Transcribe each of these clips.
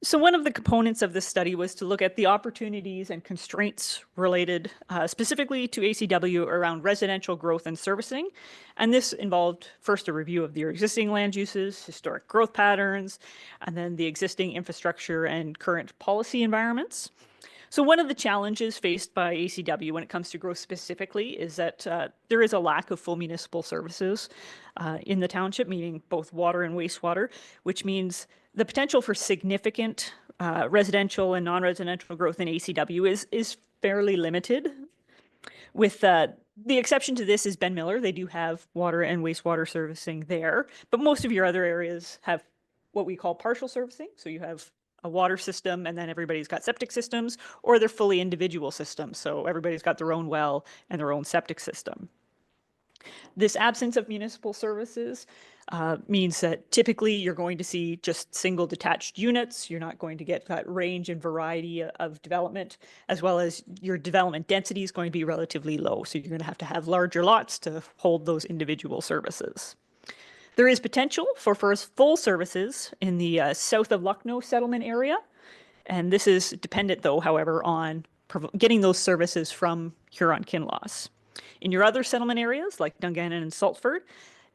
So one of the components of this study was to look at the opportunities and constraints related specifically to ACW around residential growth and servicing. And this involved first a review of your existing land uses, historic growth patterns, and then the existing infrastructure and current policy environments. So one of the challenges faced by ACW when it comes to growth specifically is that there is a lack of full municipal services in the township, meaning both water and wastewater, which means the potential for significant residential and non-residential growth in ACW is fairly limited. With the exception to this is Ben Miller. They do have water and wastewater servicing there, but most of your other areas have what we call partial servicing. So you have a water system and then everybody's got septic systems, or they're fully individual systems. So everybody's got their own well and their own septic system. This absence of municipal services means that typically you're going to see just single detached units. You're not going to get that range and variety of development, as well as your development density is going to be relatively low. So you're going to have larger lots to hold those individual services. There is potential for first full services in the south of Lucknow settlement area. And this is dependent, though, however, on getting those services from Huron-Kinloss. In your other settlement areas, like Dungannon and Saltford,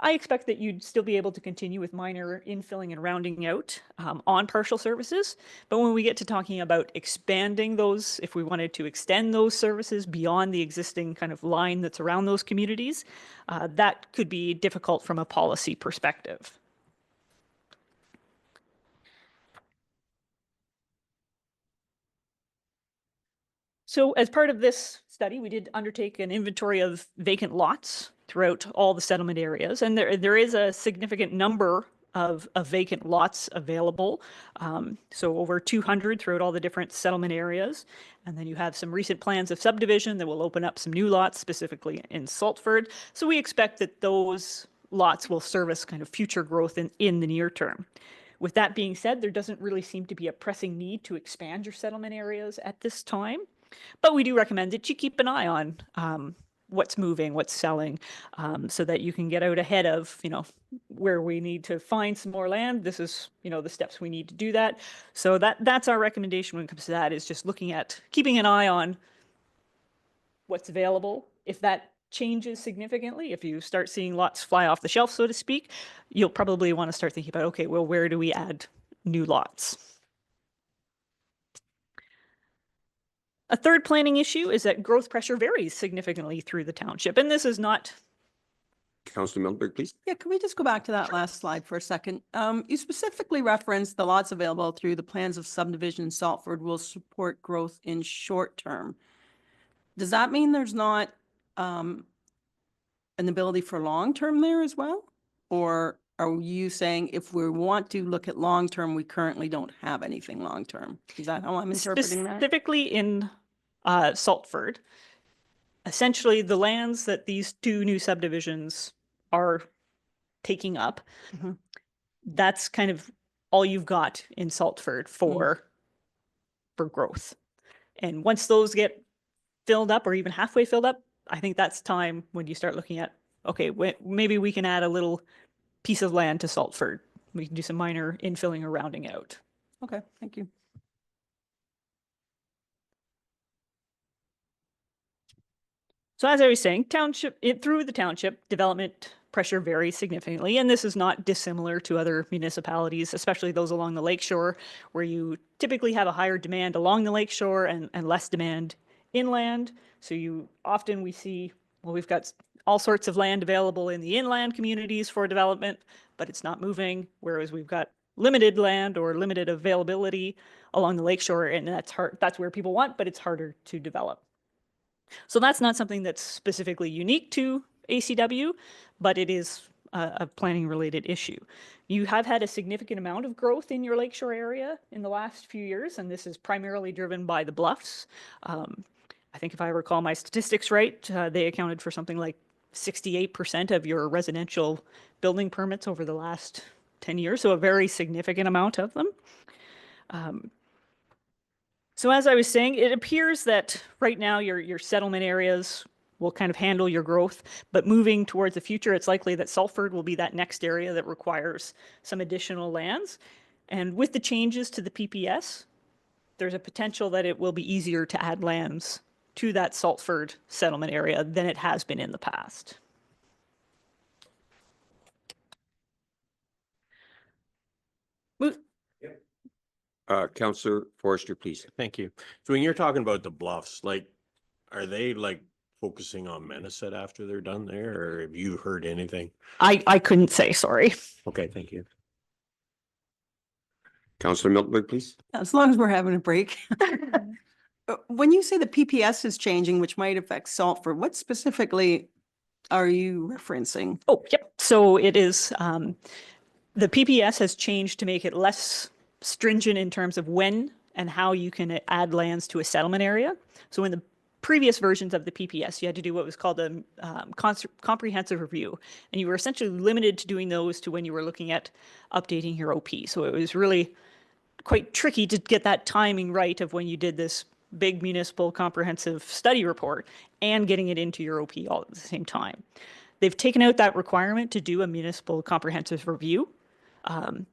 I expect that you'd still be able to continue with minor infilling and rounding out on partial services. But when we get to talking about expanding those, if we wanted to extend those services beyond the existing kind of line that's around those communities, that could be difficult from a policy perspective. So as part of this study, we did undertake an inventory of vacant lots throughout all the settlement areas. And there is a significant number of vacant lots available. So over 200 throughout all the different settlement areas. And then you have some recent plans of subdivision that will open up some new lots, specifically in Saltford. So we expect that those lots will service kind of future growth in the near term. With that being said, there doesn't really seem to be a pressing need to expand your settlement areas at this time. But we do recommend that you keep an eye on what's moving, what's selling, so that you can get out ahead of, where we need to find some more land. This is, the steps we need to do that. So that's our recommendation when it comes to that, is just looking at keeping an eye on what's available. If that changes significantly, if you start seeing lots fly off the shelf, so to speak, you'll probably want to start thinking about, okay, well, where do we add new lots? A third planning issue is that growth pressure varies significantly through the township, and this is not. Councillor Milberg, please. Yeah, can we just go back to that last slide for a second? You specifically referenced the lots available through the plans of subdivision in Saltford will support growth in short term. Does that mean there's not an ability for long term there as well? Or are you saying if we want to look at long term, we currently don't have anything long term? Is that how I'm interpreting that? Specifically in Saltford, essentially the lands that these two new subdivisions are taking up, that's kind of all you've got in Saltford for growth. And once those get filled up or even halfway filled up, I think that's time when you start looking at, okay, maybe we can add a little piece of land to Saltford. We can do some minor infilling or rounding out. Okay, thank you. So as I was saying, through the township, development pressure varies significantly, and this is not dissimilar to other municipalities, especially those along the lakeshore, where you typically have a higher demand along the lakeshore and less demand inland. So we see, well, we've got all sorts of land available in the inland communities for development, but it's not moving, whereas we've got limited land or limited availability along the lakeshore, and that's where people want, but it's harder to develop. So that's not something that's specifically unique to ACW, but it is a planning related issue. You have had a significant amount of growth in your lakeshore area in the last few years, and this is primarily driven by the bluffs. I think if I recall my statistics right, they accounted for something like 68% of your residential building permits over the last 10 years, so a very significant amount of them. So as I was saying, it appears that right now your settlement areas will kind of handle your growth, but moving towards the future, it's likely that Saltford will be that next area that requires some additional lands. And with the changes to the PPS, there's a potential that it will be easier to add lands to that Saltford settlement area than it has been in the past. Councillor Forrester, please. Thank you. So when you're talking about the bluffs, like, are they like focusing on Menacet after they're done there, or have you heard anything? I couldn't say, sorry. Okay, thank you. Councillor Miltenberg, please. As long as we're having a break. When you say the PPS is changing, which might affect Saltford, what specifically are you referencing? Oh, yep. So it is, the PPS has changed to make it less stringent in terms of when and how you can add lands to a settlement area. So in the previous versions of the PPS, you had to do what was called a comprehensive review. And you were essentially limited to doing those to when you were looking at updating your OP. So it was really quite tricky to get that timing right of when you did this big municipal comprehensive study report and getting it into your OP all at the same time. They've taken out that requirement to do a municipal comprehensive review.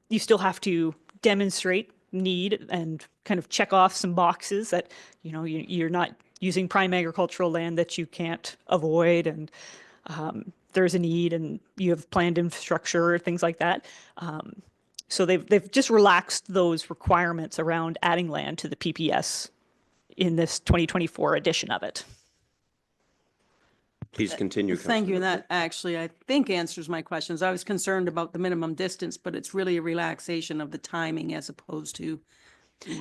You still have to demonstrate need and kind of check off some boxes that, you know, you're not using prime agricultural land that you can't avoid, and there's a need and you have planned infrastructure, things like that. So they've just relaxed those requirements around adding land to the PPS in this 2024 edition of it. Please continue. Thank you. Councillor That actually, I think, answers my questions. I was concerned about the minimum distance, but it's really a relaxation of the timing as opposed to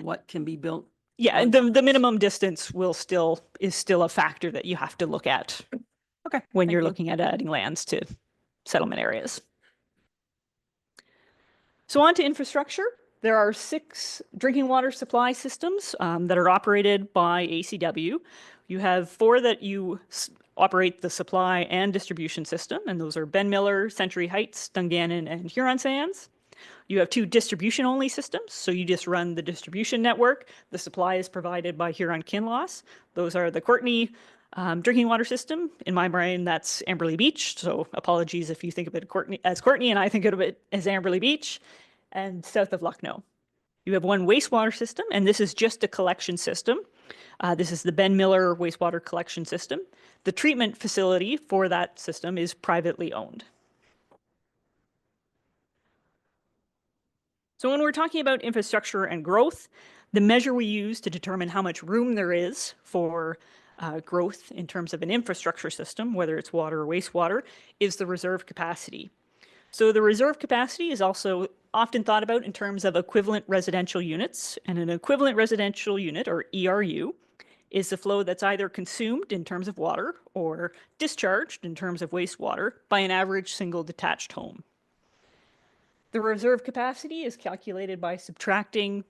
what can be built. Yeah, and the minimum distance is still a factor that you have to look at Okay. when thank you're you. looking at adding lands to settlement areas. So on to infrastructure. There are 6 drinking water supply systems that are operated by ACW. You have 4 that you operate the supply and distribution system, and those are Ben Miller, Century Heights, Dungannon, and Huron Sands. You have 2 distribution-only systems, so you just run the distribution network. The supply is provided by Huron-Kinloss. Those are the Courtney drinking water system. In my brain, that's Amberley Beach, so apologies if you think of it as Courtney and I think of it as Amberley Beach, and south of Lucknow. You have 1 wastewater system, and this is just a collection system. This is the Ben Miller wastewater collection system. The treatment facility for that system is privately owned. So when we're talking about infrastructure and growth, the measure we use to determine how much room there is for growth in terms of an infrastructure system, whether it's water or wastewater, is the reserve capacity. So the reserve capacity is also often thought about in terms of equivalent residential units, and an equivalent residential unit, or ERU, is the flow that's either consumed in terms of water or discharged in terms of wastewater by an average single detached home. The reserve capacity is calculated by subtracting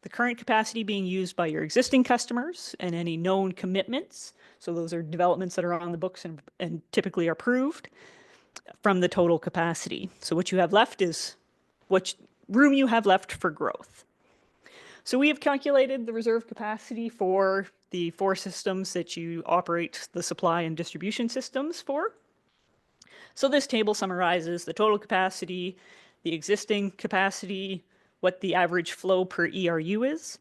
the current capacity being used by your existing customers and any known commitments. So those are developments that are on the books and typically are approved from the total capacity. So what you have left is what room you have left for growth. So we have calculated the reserve capacity for the 4 systems that you operate the supply and distribution systems for. So this table summarizes the total capacity, the existing capacity, what the average flow per ERU is,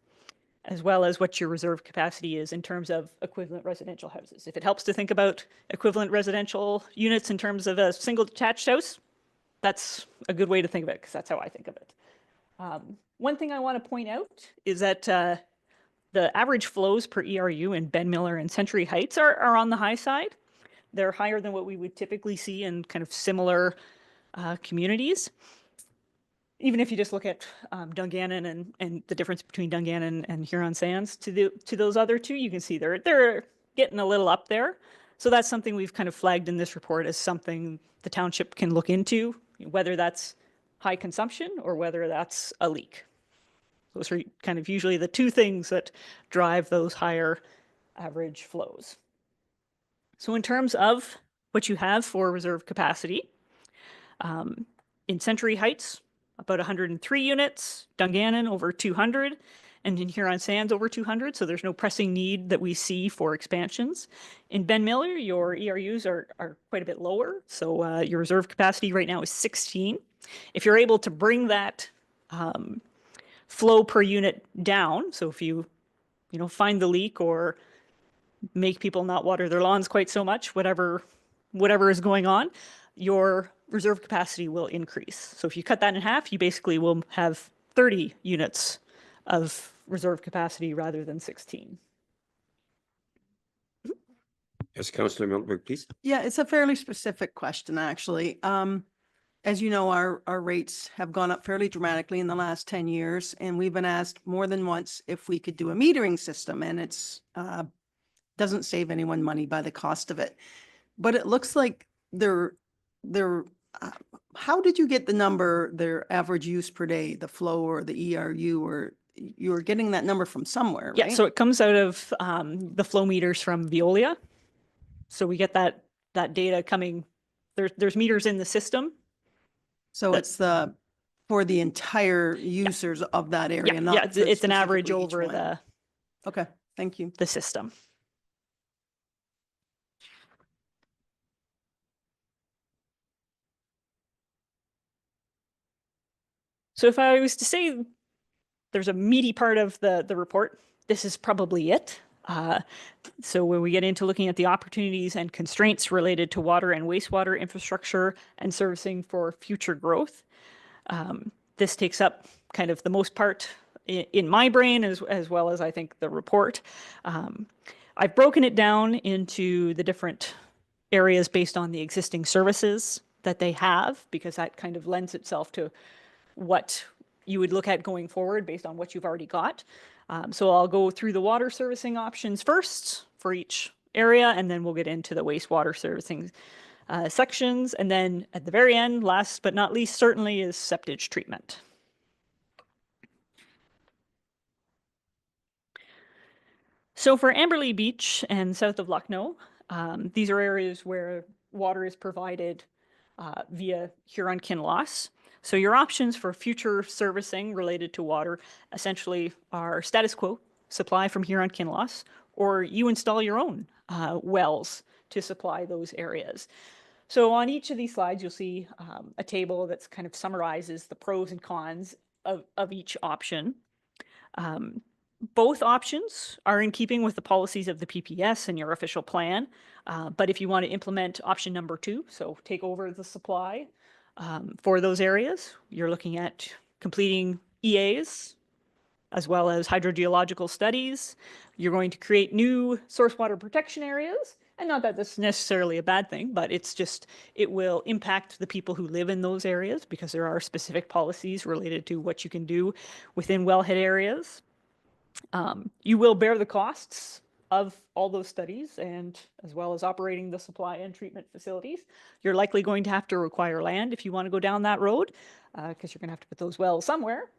as well as what your reserve capacity is in terms of equivalent residential houses. If it helps to think about equivalent residential units in terms of a single detached house, that's a good way to think of it, because that's how I think of it. One thing I want to point out is that the average flows per ERU in Ben Miller and Century Heights are on the high side. They're higher than what we would typically see in kind of similar communities. Even if you just look at Dungannon and the difference between Dungannon and Huron Sands to those other 2, you can see they're getting a little up there. So that's something we've kind of flagged in this report as something the township can look into, whether that's high consumption or whether that's a leak. Those are kind of usually the 2 things that drive those higher average flows. So in terms of what you have for reserve capacity, in Century Heights, about 103 units, Dungannon over 200, and in Huron Sands over 200, so there's no pressing need that we see for expansions. In Ben Miller, your ERUs are quite a bit lower, so your reserve capacity right now is 16. If you're able to bring that flow per unit down. So if you find the leak or make people not water their lawns quite so much, whatever is going on, your reserve capacity will increase. So if you cut that in half, you basically will have 30 units of reserve capacity rather than 16. Yes, Councillor Miltenberg, please. Yeah, it's a fairly specific question, actually. As you know, our rates have gone up fairly dramatically in the last 10 years, and we've been asked more than once if we could do a metering system, and it's doesn't save anyone money by the cost of it. But it looks like how did you get the number, their average use per day, the flow or the ERU, or you were getting that number from somewhere, Yeah, right? so it comes out of the flow meters from Veolia. So we get that data coming. There's meters in the system. So it's for the entire users of that area, Yeah, not for it's an average specifically each over one. Okay, thank you. the system. So if I was to say there's a meaty part of the report, this is probably it. So when we get into looking at the opportunities and constraints related to water and wastewater infrastructure and servicing for future growth, this takes up kind of the most part in my brain as well as I think the report. I've broken it down into the different areas based on the existing services that they have, because that kind of lends itself to what you would look at going forward based on what you've already got. So I'll go through the water servicing options first for each area, and then we'll get into the wastewater servicing sections. And then at the very end, last but not least, certainly is septage treatment. So for Amberley Beach and south of Lucknow, these are areas where water is provided via Huron-Kinloss. So your options for future servicing related to water essentially are status quo, supply from Huron-Kinloss, or you install your own wells to supply those areas. So on each of these slides, you'll see a table that's kind of summarizes the pros and cons of each option. Both options are in keeping with the policies of the PPS and your official plan. But if you want to implement option number 2, so take over the supply for those areas, you're looking at completing EAs as well as hydrogeological studies. You're going to create new source water protection areas. And not that this is necessarily a bad thing, but it's just, it will impact the people who live in those areas because there are specific policies related to what you can do within wellhead areas. You will bear the costs of all those studies, and as well as operating the supply and treatment facilities. You're likely going to have to require land if you want to go down that road, because you're going to have to put those wells somewhere.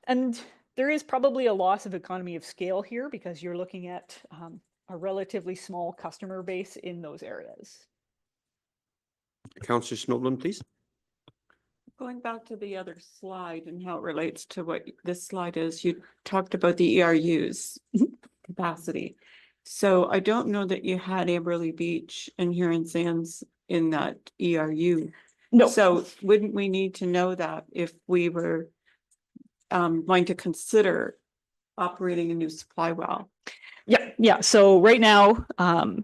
And there is probably a loss of economy of scale here because you're looking at a relatively small customer base in those areas. Councillor Snowland, please. Going back to the other slide and how it relates to what this slide is, you talked about the ERUs capacity. So I don't know that you had Amberley Beach and Huron Sands in that ERU. No. So wouldn't we need to know that if we were going to consider operating a new supply well? Yeah. So right now,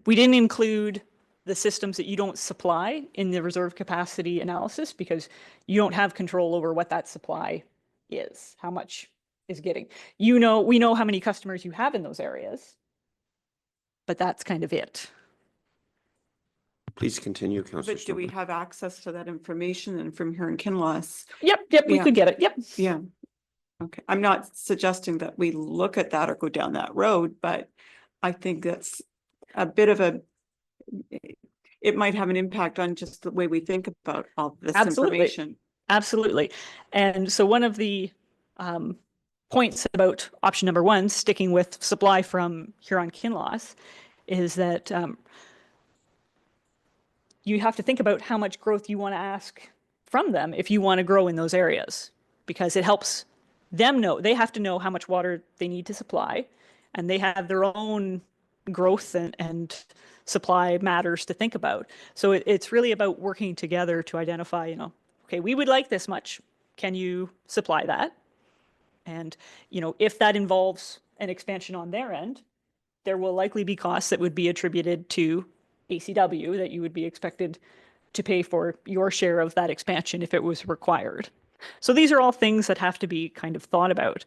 we didn't include the systems that you don't supply in the reserve capacity analysis because you don't have control over what that supply is, how much is getting. We know how many customers you have in those areas, but that's kind of it. Please continue, Councillor But do we Snowland. have access to that information and from Huron-Kinloss? Yep, we Yeah. could get it. Yep. Yeah. Okay, I'm not suggesting that we look at that or go down that road, but I think that's a bit of it might have an impact on just the way we think about all this Absolutely. information. Absolutely. And so one of the points about option number 1, sticking with supply from Huron-Kinloss, is that you have to think about how much growth you want to ask from them if you want to grow in those areas, because it helps them know. They have to know how much water they need to supply, and they have their own growth and supply matters to think about. So it's really about working together to identify, okay, we would like this much. Can you supply that? And, if that involves an expansion on their end, there will likely be costs that would be attributed to ACW that you would be expected to pay for your share of that expansion if it was required. So these are all things that have to be kind of thought about.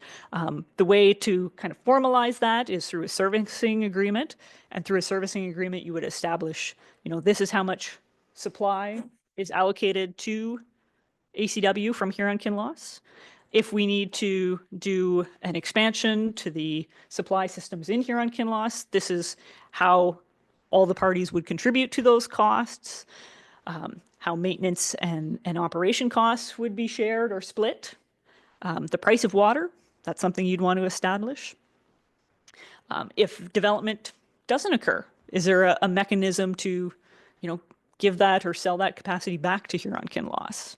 The way to kind of formalize that is through a servicing agreement. And through a servicing agreement, you would establish, this is how much supply is allocated to ACW from Huron-Kinloss. If we need to do an expansion to the supply systems in Huron-Kinloss, this is how all the parties would contribute to those costs, how maintenance and operation costs would be shared or split. The price of water, that's something you'd want to establish. If development doesn't occur, is there a mechanism to, give that or sell that capacity back to Huron-Kinloss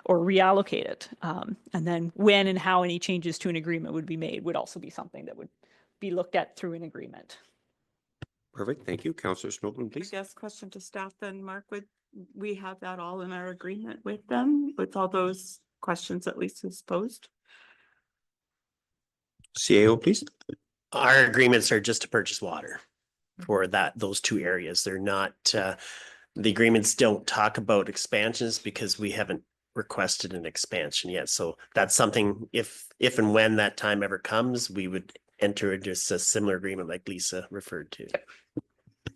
or reallocate it? And then when and how any changes to an agreement would be made would also be something that would be looked at through an agreement. Perfect. Thank you. Councillor Snowden, I please. guess question to staff then, Mark, would we have that all in our agreement with them, with all those questions that Lisa's posed? CAO, please. Our agreements are just to purchase water for those two areas. They're not, the agreements don't talk about expansions because we haven't requested an expansion yet. So that's something, if and when that time ever comes, we would enter into a similar agreement like Lisa referred to.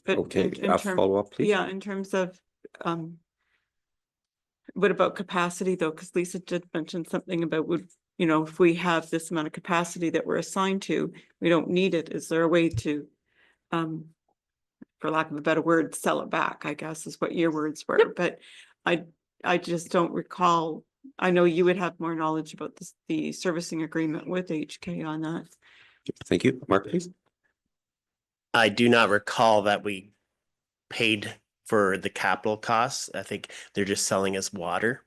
But Okay, in a term- follow-up, please. Yeah, in terms of, what about capacity though? Because Lisa did mention something about if we have this amount of capacity that we're assigned to, we don't need it. Is there a way to, for lack of a better word, sell it back, I guess is what your words were. Yep. But I just don't recall. I know you would have more knowledge about this, the servicing agreement with HK on that. Thank you. Mark, please. I do not recall that we paid for the capital costs. I think they're just selling us water.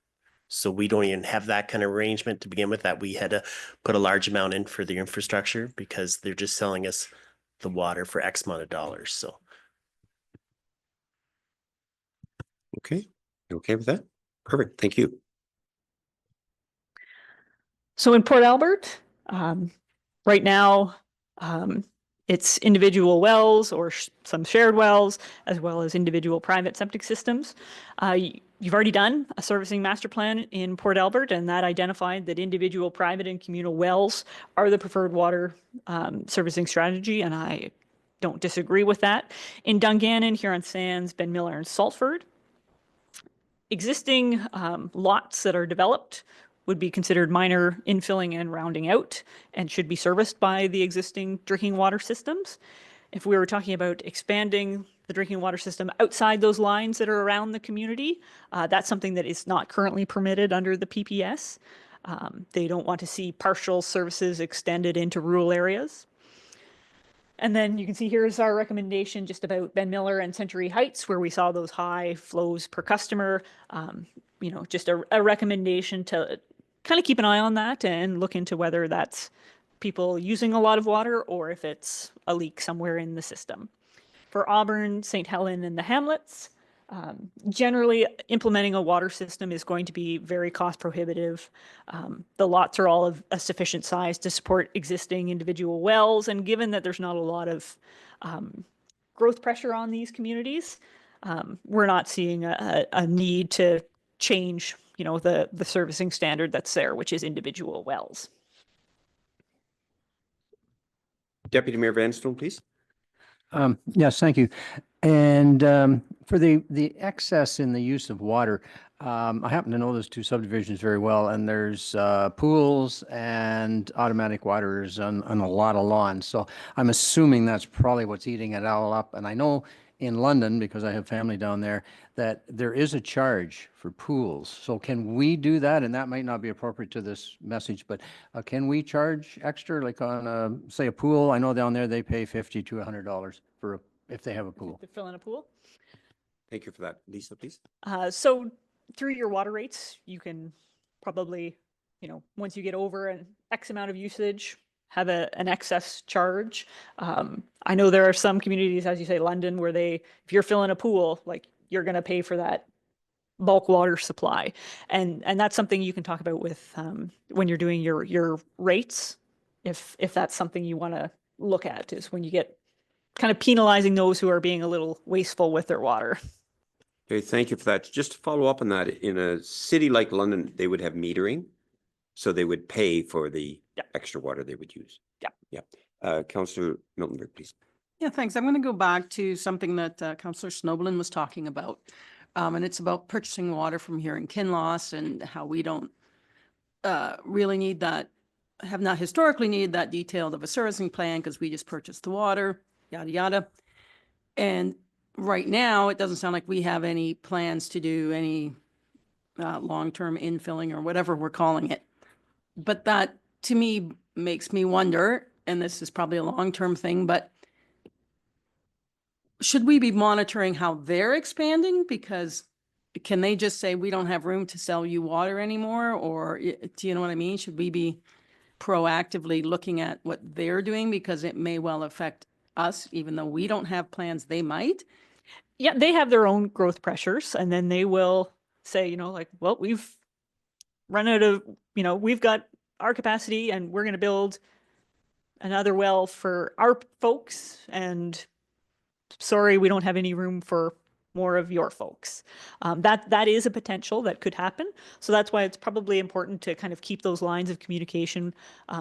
So we don't even have that kind of arrangement to begin with, that we had to put a large amount in for the infrastructure because they're just selling us the water for X amount of dollars. So. Okay. You okay with that? Perfect. Thank you. So in Port Albert, right now, it's individual wells or some shared wells, as well as individual private septic systems. You've already done a servicing master plan in Port Albert, and that identified that individual private and communal wells are the preferred water servicing strategy, and I don't disagree with that. In Dungannon, Huron Sands, Ben Miller, and Saltford, existing lots that are developed would be considered minor infilling and rounding out and should be serviced by the existing drinking water systems. If we were talking about expanding the drinking water system outside those lines that are around the community, that's something that is not currently permitted under the PPS. They don't want to see partial services extended into rural areas. And then you can see here's our recommendation just about Ben Miller and Century Heights, where we saw those high flows per customer. Just a recommendation to kind of keep an eye on that and look into whether that's people using a lot of water or if it's a leak somewhere in the system. For Auburn, St. Helen, and the Hamlets, generally implementing a water system is going to be very cost prohibitive. The lots are all of a sufficient size to support existing individual wells, and given that there's not a lot of growth pressure on these communities, we're not seeing a need to change the servicing standard that's there, which is individual wells. Deputy Mayor Vanstone, please. Yes, thank you. And for the excess in the use of water, I happen to know those two subdivisions very well, and there's pools and automatic waters on a lot of lawns. So I'm assuming that's probably what's eating it all up. And I know in London, because I have family down there, that there is a charge for pools. So can we do that? And that might not be appropriate to this message, but can we charge extra, like on say a pool? I know down there they pay $50 to $100 for if they have a pool. To fill in a pool. Thank you for that. Lisa, please. So through your water rates, you can probably, once you get over an X amount of usage, have an excess charge. I know there are some communities, as you say, London, where if you're filling a pool, like you're going to pay for that bulk water supply. And that's something you can talk about with when you're doing your rates if that's something you want to look at, is when you get kind of penalizing those who are being a little wasteful with their water. Okay, thank you for that. Just to follow up on that, in a city like London, they would have metering. So they would pay for the Yeah. extra water they would use. Yeah. Yeah. Councillor Miltenberg, please. Yeah, thanks. I'm going to go back to something that Councillor Snowblin was talking about. And it's about purchasing water from here in Kinloss and how we don't really need that, have not historically needed that detailed of a servicing plan because we just purchase the water, yada, yada. And right now, it doesn't sound like we have any plans to do any long-term infilling or whatever we're calling it. But that, to me, makes me wonder, and this is probably a long-term thing, but should we be monitoring how they're expanding? Because can they just say, we don't have room to sell you water anymore? Or do you know what I mean? Should we be proactively looking at what they're doing? Because it may well affect us, even though we don't have plans, they might. Yeah, they have their own growth pressures, and then they will say, like, well, we've run out of, we've got our capacity and we're going to build another well for our folks, and sorry, we don't have any room for more of your folks. That is a potential that could happen. So that's why it's probably important to kind of keep those lines of communication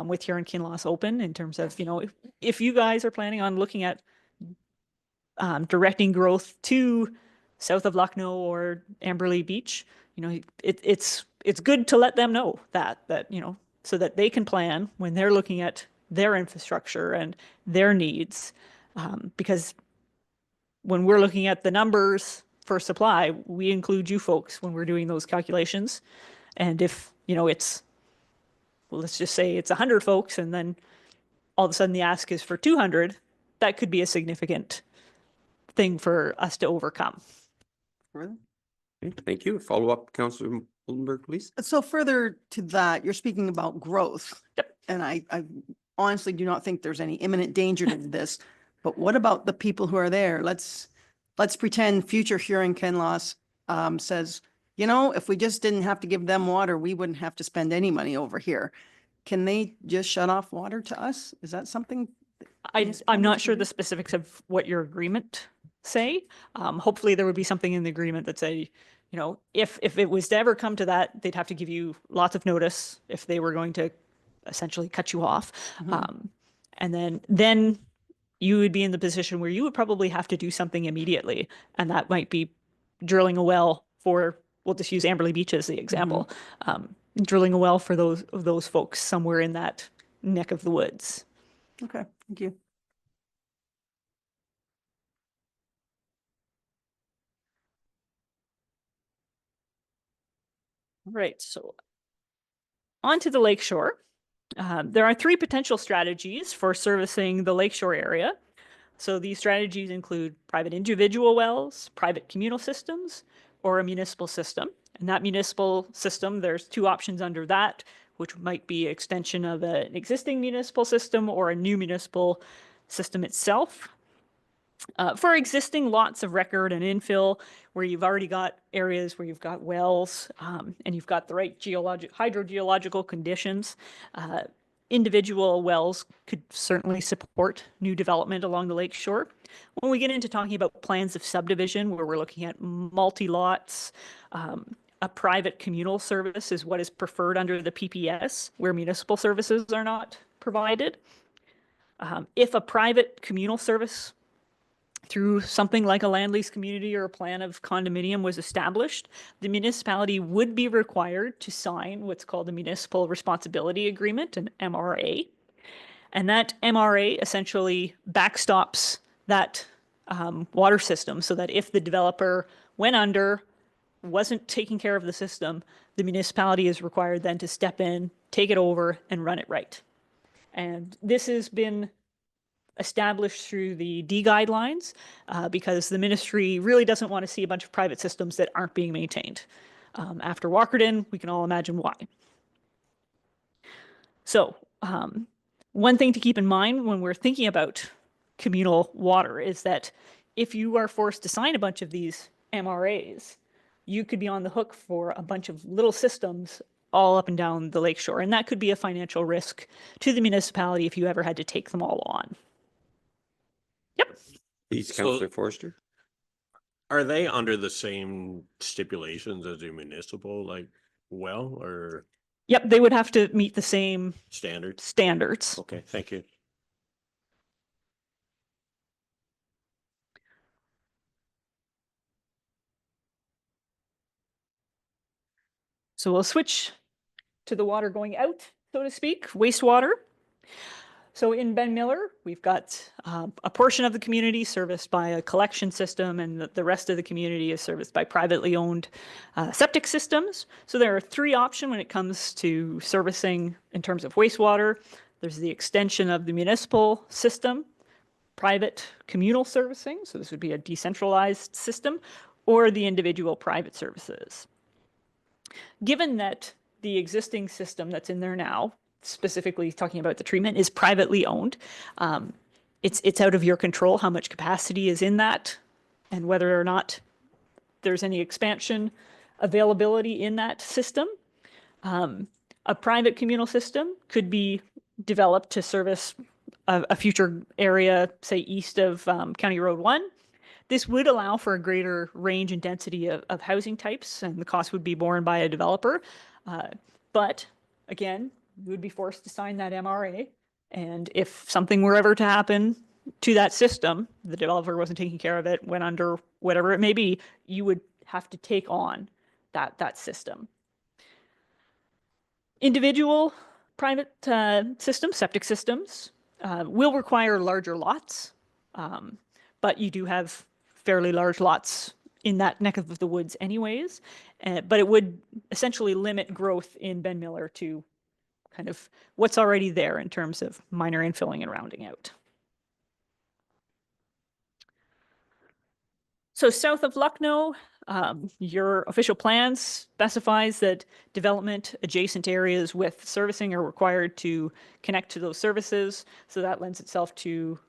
with Huron Kinloss open, in terms of, if you guys are planning on looking at directing growth to south of Lucknow or Amberley Beach, it's good to let them know that so that they can plan when they're looking at their infrastructure and their needs, because when we're looking at the numbers for supply, we include you folks when we're doing those calculations. And if it's, well, let's just say it's 100 folks, and then all of a sudden the ask is for 200, that could be a significant thing for us to overcome. Okay, thank you. Follow up, Councillor Miltenberg, please. So further to that, you're speaking about growth. Yep. And I honestly do not think there's any imminent danger to this. But what about the people who are there? Let's pretend future Huron Kinloss says, if we just didn't have to give them water, we wouldn't have to spend any money over here. Can they just shut off water to us? Is that something? I'm not sure the specifics of what your agreement say. Hopefully there would be something in the agreement that say, if it was to ever come to that, they'd have to give you lots of notice if they were going to essentially cut you off. And then you would be in the position where you would probably have to do something immediately. And that might be drilling a well for, we'll just use Amberley Beach as the example, drilling a well for those folks somewhere in that neck of the woods. Okay, thank you. Right, so on to the lakeshore. There are 3 potential strategies for servicing the lakeshore area. So these strategies include private individual wells, private communal systems, or a municipal system. And that municipal system, there's 2 options under that, which might be extension of an existing municipal system or a new municipal system itself. For existing lots of record and infill, where you've already got areas where you've got wells and you've got the right hydrogeological conditions, individual wells could certainly support new development along the lakeshore. When we get into talking about plans of subdivision, where we're looking at multi-lots, a private communal service is what is preferred under the PPS, where municipal services are not provided. If a private communal service through something like a land lease community or a plan of condominium was established, the municipality would be required to sign what's called a municipal responsibility agreement, an MRA. And that MRA essentially backstops that water system, so that if the developer went under, wasn't taking care of the system, the municipality is required then to step in, take it over, and run it right. And this has been established through the D guidelines because the ministry really doesn't want to see a bunch of private systems that aren't being maintained. After Walkerton, we can all imagine why. So one thing to keep in mind when we're thinking about communal water is that if you are forced to sign a bunch of these MRAs, you could be on the hook for a bunch of little systems all up and down the lakeshore. And that could be a financial risk to the municipality if you ever had to take them all on. Yep. Please, So- Councillor Forster. Are they under the same stipulations as a municipal, like, well, or Yep, they would have to meet the same standards? standards. Okay, thank you. So we'll switch to the water going out, so to speak, wastewater. So in Ben Miller, we've got a portion of the community serviced by a collection system, and the rest of the community is serviced by privately owned septic systems. So there are three options when it comes to servicing in terms of wastewater. There's the extension of the municipal system, private communal servicing, so this would be a decentralized system, or the individual private services. Given that the existing system that's in there now, specifically talking about the treatment, is privately owned, it's out of your control how much capacity is in that and whether or not there's any expansion availability in that system. A private communal system could be developed to service a future area, say east of County Road 1. This would allow for a greater range and density of housing types, and the cost would be borne by a developer. But again, you would be forced to sign that MRA. And if something were ever to happen to that system, the developer wasn't taking care of it, went under, whatever it may be, you would have to take on that system. Individual private systems, septic systems, will require larger lots, but you do have fairly large lots in that neck of the woods anyways. But it would essentially limit growth in Ben Miller to kind of what's already there in terms of minor infilling and rounding out. So south of Lucknow, your official plans specifies that development adjacent areas with servicing are required to connect to those services. So that lends itself to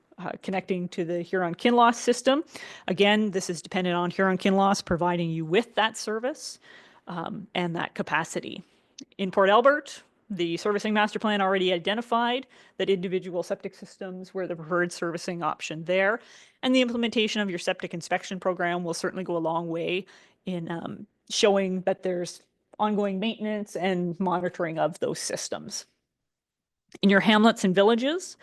connecting to the Huron-Kinloss system. Again, this is dependent on Huron-Kinloss providing you with that service and that capacity. In Port Albert, the servicing master plan already identified that individual septic systems were the preferred servicing option there. And the implementation of your septic inspection program will certainly go a long way in showing that there's ongoing maintenance and monitoring of those systems. In your hamlets and villages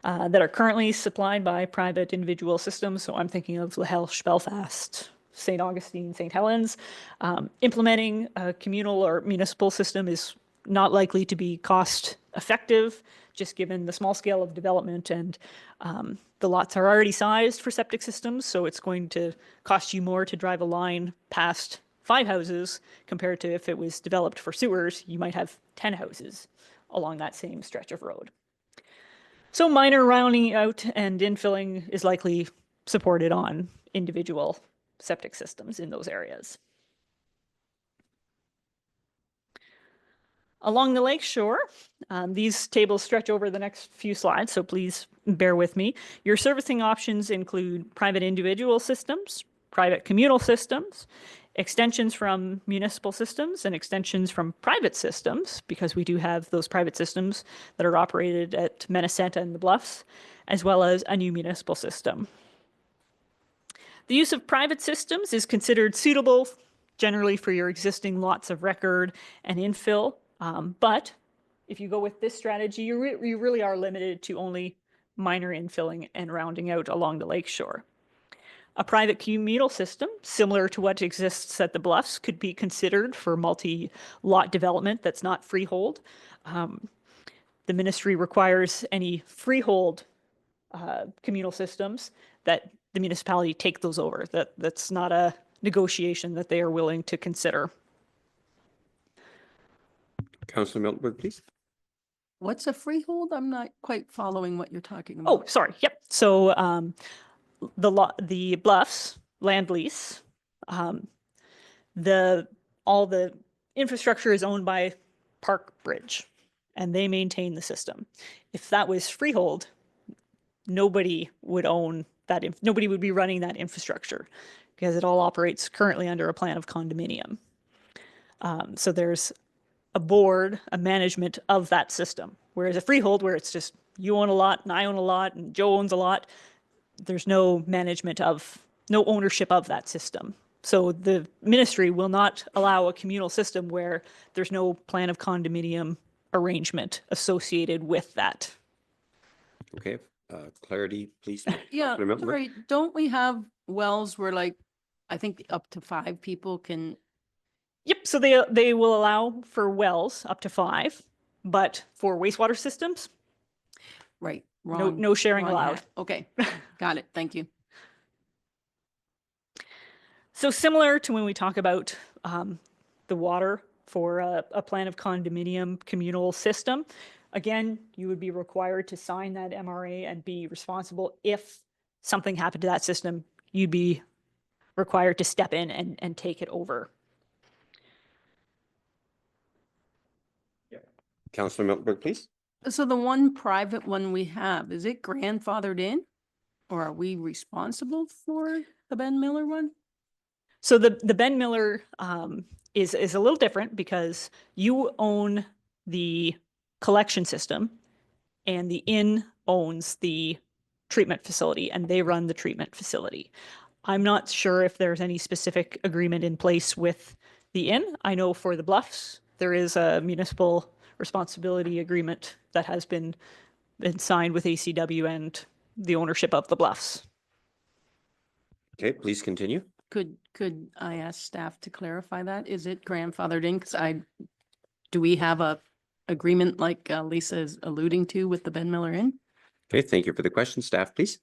that are currently supplied by private individual systems, so I'm thinking of Lahelsh, Belfast, St. Augustine, St. Helens, implementing a communal or municipal system is not likely to be cost effective, just given the small scale of development, and the lots are already sized for septic systems, so it's going to cost you more to drive a line past 5 houses compared to if it was developed for sewers, you might have 10 houses along that same stretch of road. So minor rounding out and infilling is likely supported on individual septic systems in those areas. Along the lakeshore, these tables stretch over the next few slides, so please bear with me. Your servicing options include private individual systems, private communal systems, extensions from municipal systems, and extensions from private systems, because we do have those private systems that are operated at Minnesota and the Bluffs, as well as a new municipal system. The use of private systems is considered suitable generally for your existing lots of record and infill. But if you go with this strategy, you really are limited to only minor infilling and rounding out along the lakeshore. A private communal system, similar to what exists at the Bluffs, could be considered for multi-lot development that's not freehold. The ministry requires any freehold communal systems that the municipality take those over. That's not a negotiation that they are willing to consider. Councillor Miltenberg, please. What's a freehold? I'm not quite following what you're talking about. Oh, sorry. Yep. So the Bluffs land lease, all the infrastructure is owned by Park Bridge, and they maintain the system. If that was freehold, nobody would own that. Nobody would be running that infrastructure because it all operates currently under a plan of condominium. So there's a board, a management of that system. Whereas a freehold, where it's just you own a lot and I own a lot and Joe owns a lot, there's no management of, no ownership of that system. So the ministry will not allow a communal system where there's no plan of condominium arrangement associated with that. Okay, clarity, please. Yeah, Councillor Miltenberg. sorry, don't we have wells where like, I think up to 5 people can, Yep, so they will allow for wells up to 5, but for wastewater systems, right, no wrong. no sharing wrong allowed. hat. Okay, got it. Thank you. So similar to when we talk about the water for a plan of condominium communal system, again, you would be required to sign that MRA and be responsible if something happened to that system. You'd be required to step in and take it over. Councillor Miltenberg, please. So the one private one we have, is it grandfathered in? Or are we responsible for the Ben Miller one? So the Ben Miller is a little different because you own the collection system and the inn owns the treatment facility and they run the treatment facility. I'm not sure if there's any specific agreement in place with the inn. I know for the Bluffs, there is a municipal responsibility agreement that has been signed with ACW and the ownership of the Bluffs. Okay, please continue. Could I ask staff to clarify that? Is it grandfathered in? Because do we have a agreement like Lisa is alluding to with the Ben Miller Inn? Okay, thank you for the question. Staff, please.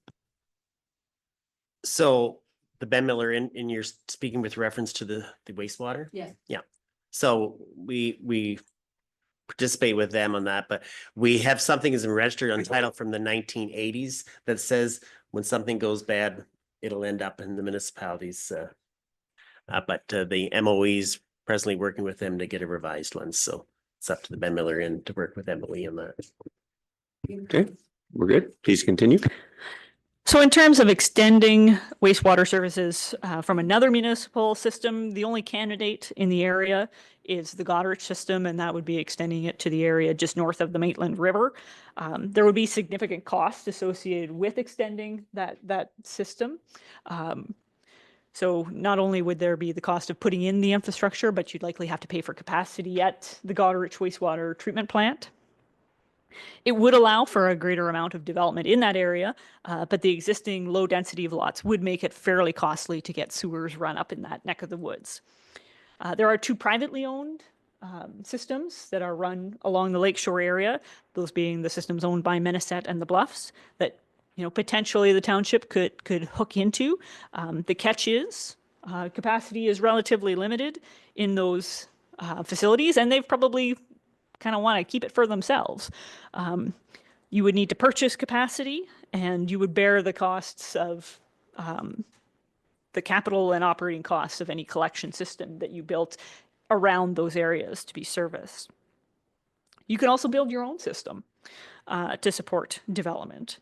So the Ben Miller in you're speaking with reference to the wastewater? Yes. Yeah. So we participate with them on that, but we have something as a registered on title from the 1980s that says when something goes bad, it'll end up in the municipalities. But the MOE's presently working with them to get a revised one. So it's up to the Ben Miller Inn to work with MOE on that. Okay, we're good. Please continue. So in terms of extending wastewater services from another municipal system, the only candidate in the area is the Goderich system, and that would be extending it to the area just north of the Maitland River. There would be significant costs associated with extending that system. So not only would there be the cost of putting in the infrastructure, but you'd likely have to pay for capacity at the Goderich wastewater treatment plant. It would allow for a greater amount of development in that area, but the existing low density of lots would make it fairly costly to get sewers run up in that neck of the woods. There are 2 privately owned systems that are run along the lakeshore area, those being the systems owned by Menacet and the Bluffs that potentially the township could hook into. The catch is capacity is relatively limited in those facilities, and they've probably kind of want to keep it for themselves. You would need to purchase capacity and you would bear the costs of the capital and operating costs of any collection system that you built around those areas to be serviced. You can also build your own system to support development.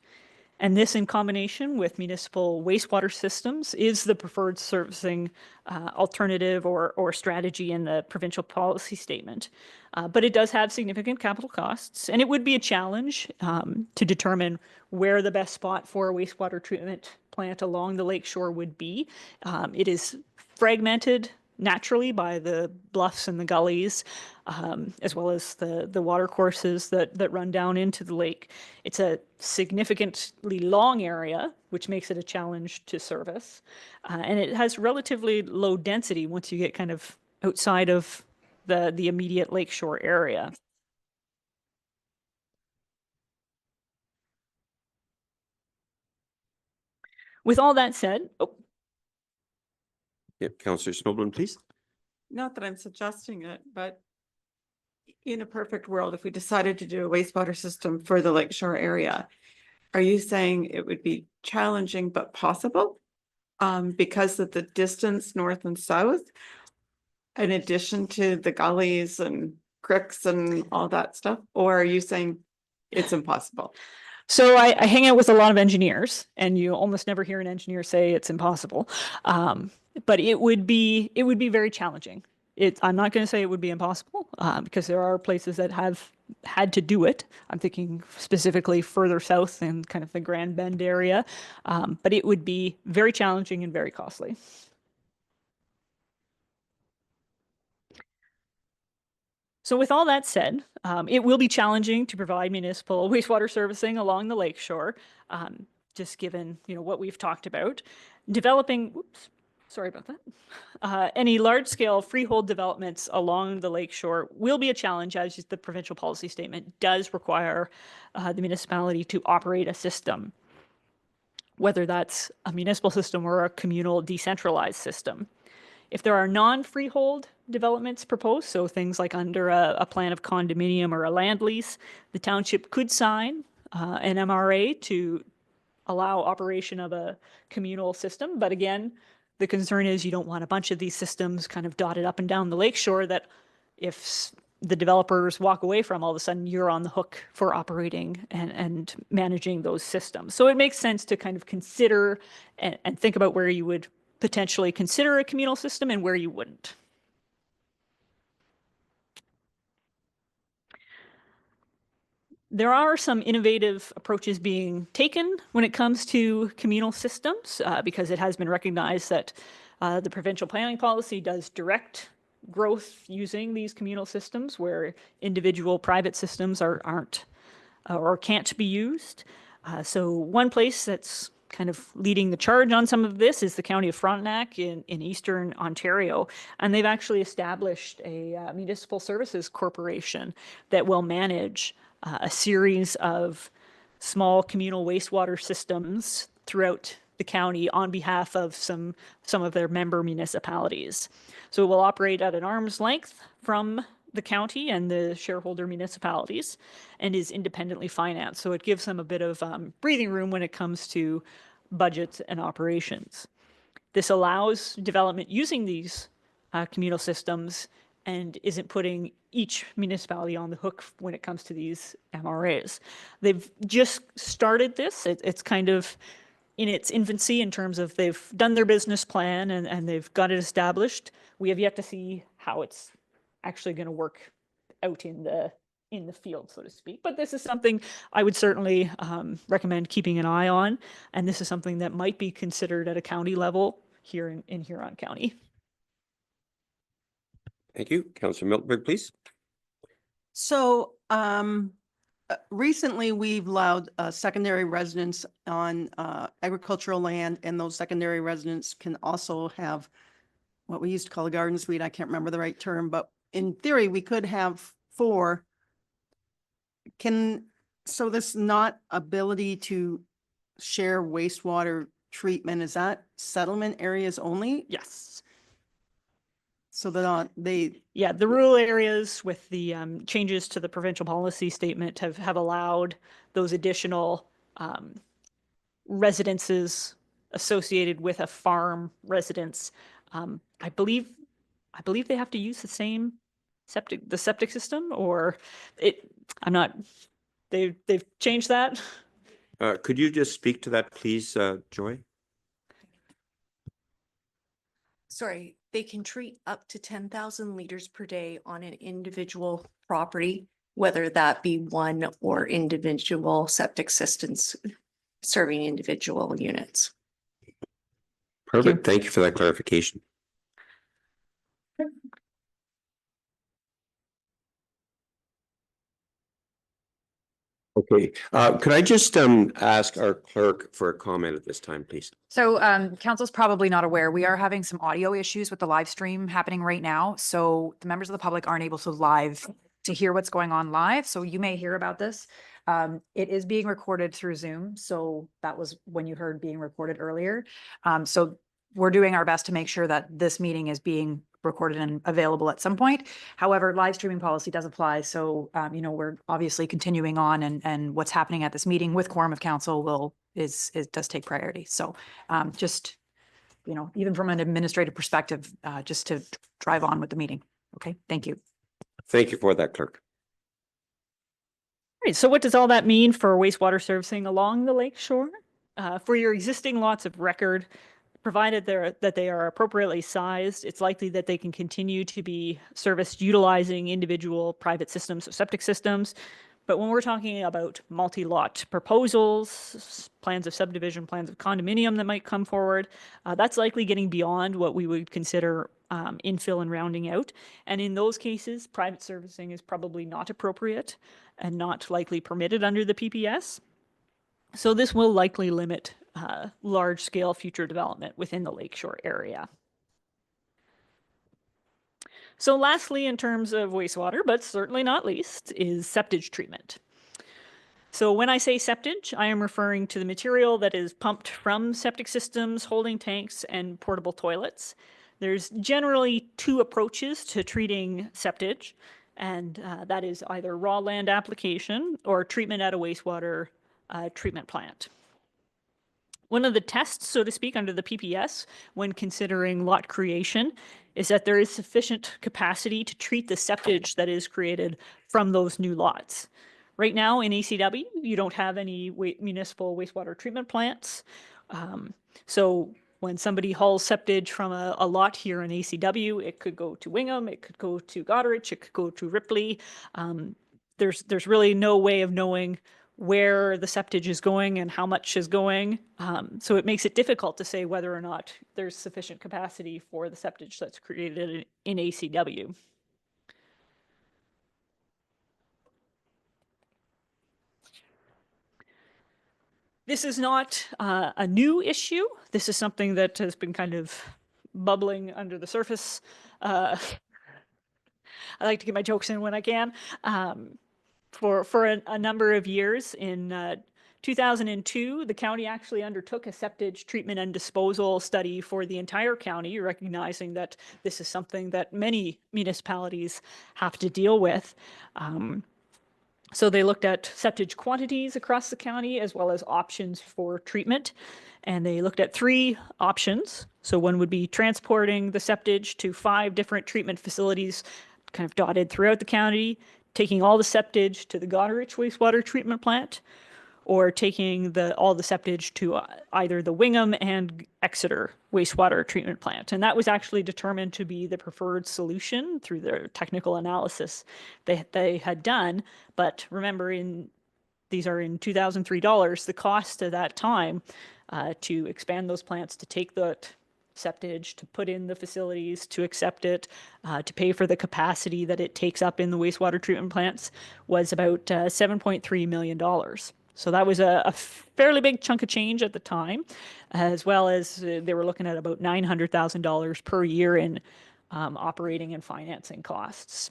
And this, in combination with municipal wastewater systems, is the preferred servicing alternative or strategy in the provincial policy statement. But it does have significant capital costs, and it would be a challenge to determine where the best spot for a wastewater treatment plant along the lakeshore would be. It is fragmented naturally by the bluffs and the gullies, as well as the water courses that run down into the lake. It's a significantly long area, which makes it a challenge to service. And it has relatively low density once you get kind of outside of the immediate lakeshore area. With all that said, Yep, Councillor Snowblin, please. Not that I'm suggesting it, but in a perfect world, if we decided to do a wastewater system for the lakeshore area, are you saying it would be challenging but possible? Because of the distance north and south, in addition to the gullies and creeks and all that stuff? Or are you saying it's impossible? so I hang out with a lot of engineers, and you almost never hear an engineer say it's impossible. But it would be very challenging. I'm not going to say it would be impossible because there are places that have had to do it. I'm thinking specifically further south in kind of the Grand Bend area, but it would be very challenging and very costly. So with all that said, it will be challenging to provide municipal wastewater servicing along the lakeshore, just given what we've talked about. Developing, whoops, sorry about that. Any large-scale freehold developments along the lakeshore will be a challenge, as the provincial policy statement does require the municipality to operate a system, whether that's a municipal system or a communal decentralized system. If there are non-freehold developments proposed, so things like under a plan of condominium or a land lease, the township could sign an MRA to allow operation of a communal system. But again, the concern is you don't want a bunch of these systems kind of dotted up and down the lakeshore that if the developers walk away from, all of a sudden you're on the hook for operating and managing those systems. So it makes sense to kind of consider and think about where you would potentially consider a communal system and where you wouldn't. There are some innovative approaches being taken when it comes to communal systems because it has been recognized that the provincial planning policy does direct growth using these communal systems where individual private systems aren't or can't be used. So one place that's kind of leading the charge on some of this is the County of Frontenac in Eastern Ontario. And they've actually established a municipal services corporation that will manage a series of small communal wastewater systems throughout the county on behalf of some of their member municipalities. So it will operate at an arm's length from the county and the shareholder municipalities and is independently financed. So it gives them a bit of breathing room when it comes to budgets and operations. This allows development using these communal systems and isn't putting each municipality on the hook when it comes to these MRAs. They've just started this. It's kind of in its infancy in terms of they've done their business plan and they've got it established. We have yet to see how it's actually going to work out in the field, so to speak. But this is something I would certainly recommend keeping an eye on. And this is something that might be considered at a county level here in Huron County. Thank you. Councillor Miltenberg, please. So recently we've allowed secondary residents on agricultural land, and those secondary residents can also have what we used to call a garden suite. I can't remember the right term, but in theory, we could have 4. So this not ability to share wastewater treatment, is that settlement areas only? Yes. So that Yeah, the rural areas with the changes to the provincial policy statement have allowed those additional residences associated with a farm residence. I believe they have to use the same septic system, or I'm not. They've changed that. Could you just speak to that, please, Joy? Sorry, they can treat up to 10,000 liters per day on an individual property, whether that be one or individual septic systems serving individual units. Perfect. Thank you for that clarification. Okay, could I just ask our clerk for a comment at this time, please? So council's probably not aware, we are having some audio issues with the live stream happening right now. So the members of the public aren't able to hear what's going on live. So you may hear about this. It is being recorded through Zoom. So that was when you heard being recorded earlier. So we're doing our best to make sure that this meeting is being recorded and available at some point. However, live streaming policy does apply. So, we're obviously continuing on and what's happening at this meeting with quorum of council does take priority. So, just, even from an administrative perspective, just to drive on with the meeting. Okay, thank you. Thank you for that, clerk. All right, so what does all that mean for wastewater servicing along the lake shore? For your existing lots of record, provided that they are appropriately sized, it's likely that they can continue to be serviced utilizing individual private systems or septic systems. But when we're talking about multi-lot proposals, plans of subdivision, plans of condominium that might come forward, that's likely getting beyond what we would consider infill and rounding out. And in those cases, private servicing is probably not appropriate and not likely permitted under the PPS. So this will likely limit large-scale future development within the lakeshore area. So lastly, in terms of wastewater, but certainly not least, is septage treatment. So when I say septage, I am referring to the material that is pumped from septic systems, holding tanks, and portable toilets. There's generally two approaches to treating septage, and that is either raw land application or treatment at a wastewater treatment plant. One of the tests, so to speak, under the PPS when considering lot creation is that there is sufficient capacity to treat the septage that is created from those new lots. Right now in ACW, you don't have any municipal wastewater treatment plants. So when somebody hauls septage from a lot here in ACW, it could go to Wingham, it could go to Goderich, it could go to Ripley. There's really no way of knowing where the septage is going and how much is going. So it makes it difficult to say whether or not there's sufficient capacity for the septage that's created in ACW. This is not a new issue. This is something that has been kind of bubbling under the surface. I like to get my jokes in when I can. For a number of years. In 2002, the county actually undertook a septage treatment and disposal study for the entire county, recognizing that this is something that many municipalities have to deal with. So they looked at septage quantities across the county as well as options for treatment. And they looked at 3 options. So one would be transporting the septage to 5 different treatment facilities kind of dotted throughout the county, taking all the septage to the Goderich wastewater treatment plant, or taking all the septage to either the Wingham and Exeter wastewater treatment plant. And that was actually determined to be the preferred solution through their technical analysis they had done. But remember, these are in 2003 dollars, the cost at that time to expand those plants, to take the septage, to put in the facilities, to accept it, to pay for the capacity that it takes up in the wastewater treatment plants was about $7.3 million. So that was a fairly big chunk of change at the time, as well as they were looking at about $900,000 per year in operating and financing costs.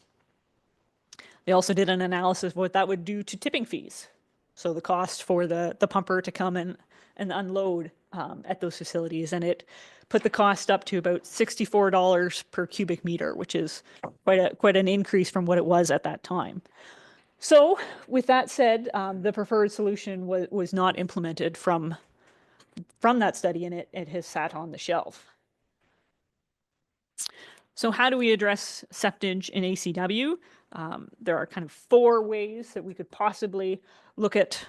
They also did an analysis of what that would do to tipping fees. So the cost for the pumper to come and unload at those facilities, and it put the cost up to about $64 per cubic meter, which is quite an increase from what it was at that time. So with that said, the preferred solution was not implemented from that study, and it has sat on the shelf. So how do we address septage in ACW? There are kind of 4 ways that we could possibly look at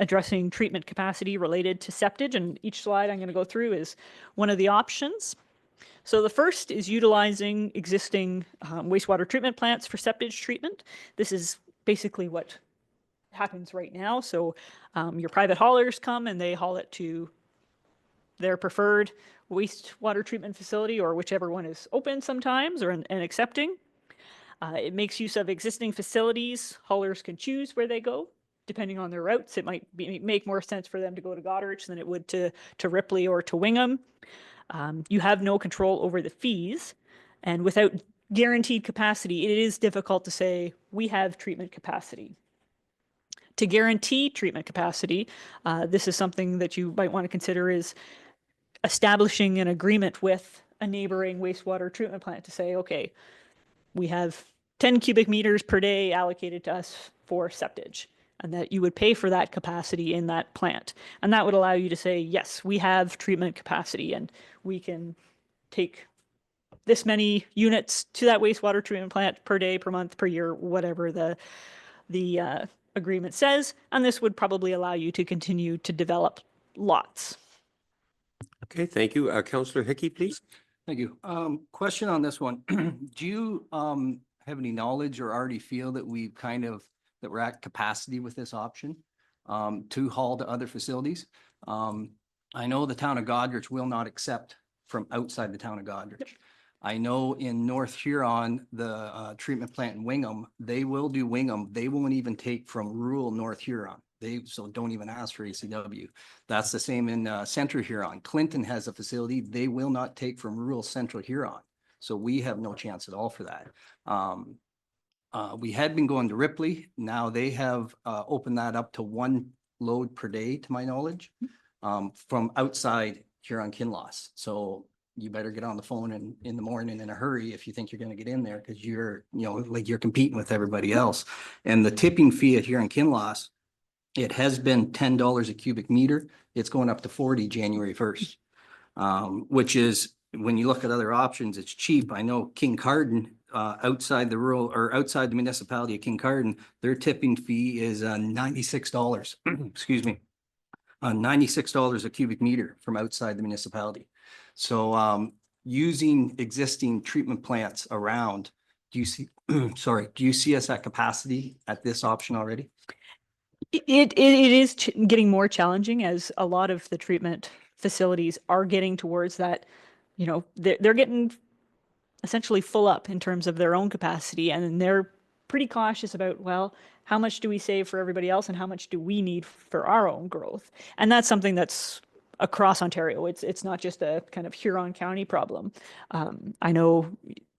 addressing treatment capacity related to septage, and each slide I'm going to go through is one of the options. So the first is utilizing existing wastewater treatment plants for septage treatment. This is basically what happens right now. So your private haulers come and they haul it to their preferred wastewater treatment facility, or whichever one is open sometimes and accepting. It makes use of existing facilities. Haulers can choose where they go. Depending on their routes, it might make more sense for them to go to Goderich than it would to Ripley or to Wingham. You have no control over the fees, and without guaranteed capacity, it is difficult to say we have treatment capacity. To guarantee treatment capacity, this is something that you might want to consider is establishing an agreement with a neighboring wastewater treatment plant to say, okay, we have 10 cubic meters per day allocated to us for septage, and that you would pay for that capacity in that plant. And that would allow you to say, yes, we have treatment capacity and we can take this many units to that wastewater treatment plant per day, per month, per year, whatever the agreement says. And this would probably allow you to continue to develop lots. Okay, thank you. Councillor Hickey, please. Thank you. Question on this one. Do you have any knowledge or already feel that that we're at capacity with this option to haul to other facilities? I know the town of Goderich will not accept from outside the town of Goderich. I know in North Huron, the treatment plant in Wingham, they will do Wingham. They won't even take from rural North Huron. So don't even ask for ACW. That's the same in Central Huron. Clinton has a facility. They will not take from rural Central Huron. So we have no chance at all for that. We had been going to Ripley. Now they have opened that up to 1 load per day, to my knowledge, from outside Huron-Kinloss. So you better get on the phone in the morning in a hurry if you think you're going to get in there, because you're competing with everybody else. And the tipping fee at Huron-Kinloss, it has been $10 a cubic meter. It's going up to 40 January 1st, which is, when you look at other options, it's cheap. I know Kincardine, outside the rural or outside the municipality of Kincardine, their tipping fee is $96. Excuse me, $96 a cubic meter from outside the municipality. So using existing treatment plants around, do you see, sorry, do you see us at capacity at this option already? It is getting more challenging as a lot of the treatment facilities are getting towards that, they're getting essentially full up in terms of their own capacity, and they're pretty cautious about, well, how much do we save for everybody else and how much do we need for our own growth? And that's something that's across Ontario. It's not just a kind of Huron County problem. I know,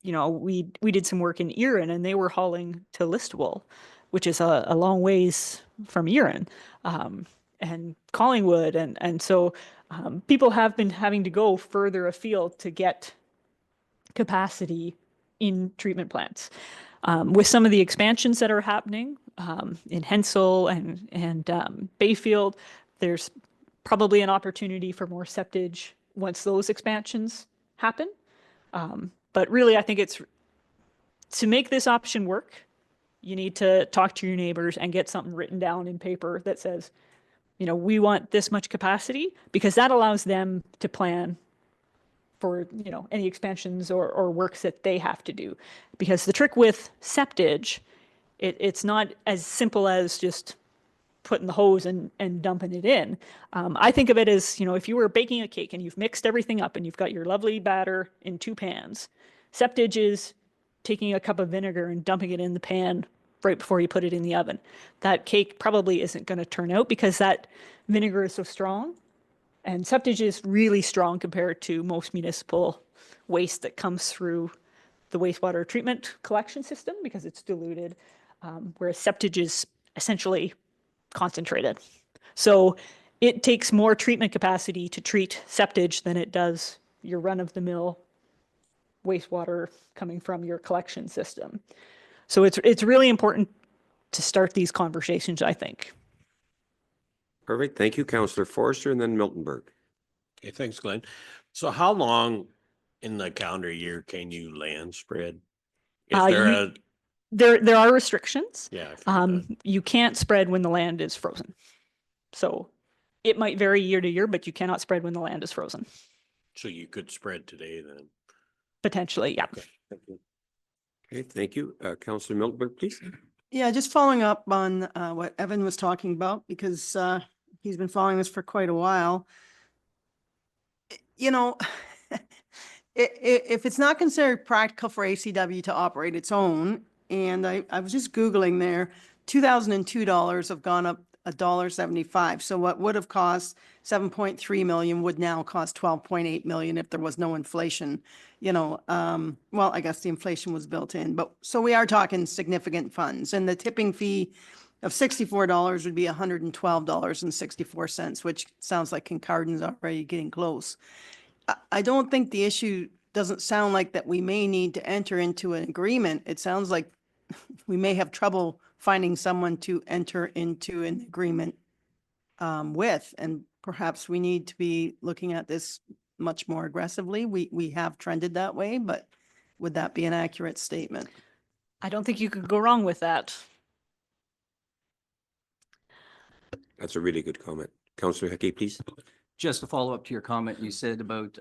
we did some work in Erin and they were hauling to Listowel, which is a long ways from Erin, and Collingwood. And so people have been having to go further afield to get capacity in treatment plants. With some of the expansions that are happening in Hensel and Bayfield, there's probably an opportunity for more septage once those expansions happen. But really, I think it's to make this option work, you need to talk to your neighbors and get something written down in paper that says, we want this much capacity, because that allows them to plan for, any expansions or works that they have to do. Because the trick with septage, it's not as simple as just putting the hose and dumping it in. I think of it as, if you were baking a cake and you've mixed everything up and you've got your lovely batter in 2 pans, septage is taking a cup of vinegar and dumping it in the pan right before you put it in the oven. That cake probably isn't going to turn out because that vinegar is so strong. And septage is really strong compared to most municipal waste that comes through the wastewater treatment collection system because it's diluted, whereas septage is essentially concentrated. So it takes more treatment capacity to treat septage than it does your run-of-the-mill wastewater coming from your collection system. So it's really important to start these conversations, I think. Perfect. Thank you, Councillor Forster, and then Miltonberg. Okay, thanks, Glenn. So how long in the calendar year can you land spread? Is There are restrictions. Yeah. I figured that. You can't spread when the land is frozen. So it might vary year to year, but you cannot spread when the land is frozen. So you could spread today then. Potentially, yeah. Okay, thank you. Okay, thank you. Councillor Miltonberg, please. Yeah, just following up on what Evan was talking about, because he's been following this for quite a while. If it's not considered practical for ACW to operate its own, and I was just Googling there, $2,002 have gone up $1.75. So what would have cost 7.3 million would now cost 12.8 million if there was no inflation. Well, I guess the inflation was built in, but so we are talking significant funds, and the tipping fee of $64 would be $112.64, which sounds like Kincardin's already getting close. I don't think the issue doesn't sound like that we may need to enter into an agreement. It sounds like we may have trouble finding someone to enter into an agreement with, and perhaps we need to be looking at this much more aggressively. We have trended that way, but would that be an accurate statement? I don't think you could go wrong with that. That's a really good comment. Councillor Hickey, please. just to follow up to your comment you said about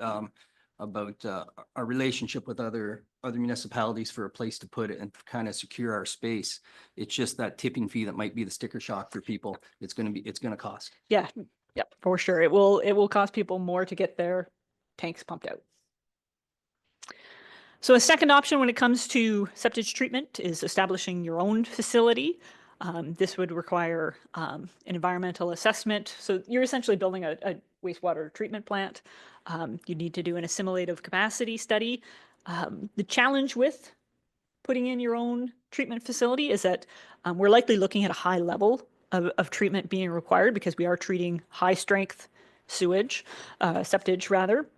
our relationship with other municipalities for a place to put it and kind of secure our space. It's just that tipping fee that might be the sticker shock for people. It's going to cost. Yeah, yep, for sure. It will cost people more to get their tanks pumped out. So a second option when it comes to septic treatment is establishing your own facility. This would require an environmental assessment. So you're essentially building a wastewater treatment plant. You need to do an assimilative capacity study. The challenge with putting in your own treatment facility is that we're likely looking at a high level of treatment being required because we are treating high strength sewage, septage rather.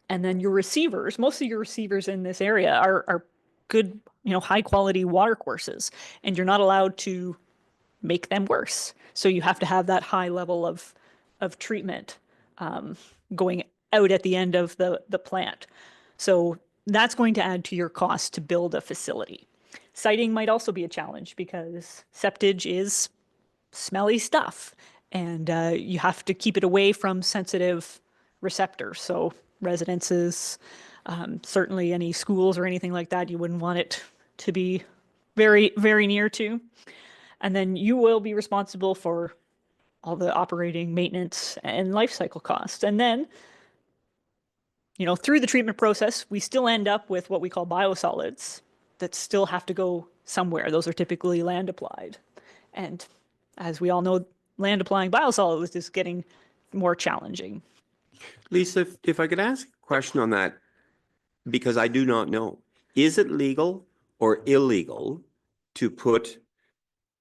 And then your receivers, most of your receivers in this area are good, high quality water courses, and you're not allowed to make them worse. So you have to have that high level of treatment going out at the end of the plant. So that's going to add to your cost to build a facility. Siting might also be a challenge because septage is smelly stuff, and you have to keep it away from sensitive receptors. So residences, certainly any schools or anything like that, you wouldn't want it to be very, very near to. And then you will be responsible for all the operating, maintenance, and life cycle costs. And then, through the treatment process, we still end up with what we call biosolids that still have to go somewhere. Those are typically land applied. And as we all know, land applying biosolids is getting more challenging. Lisa, if I could ask a question on that, because I do not know, is it legal or illegal to put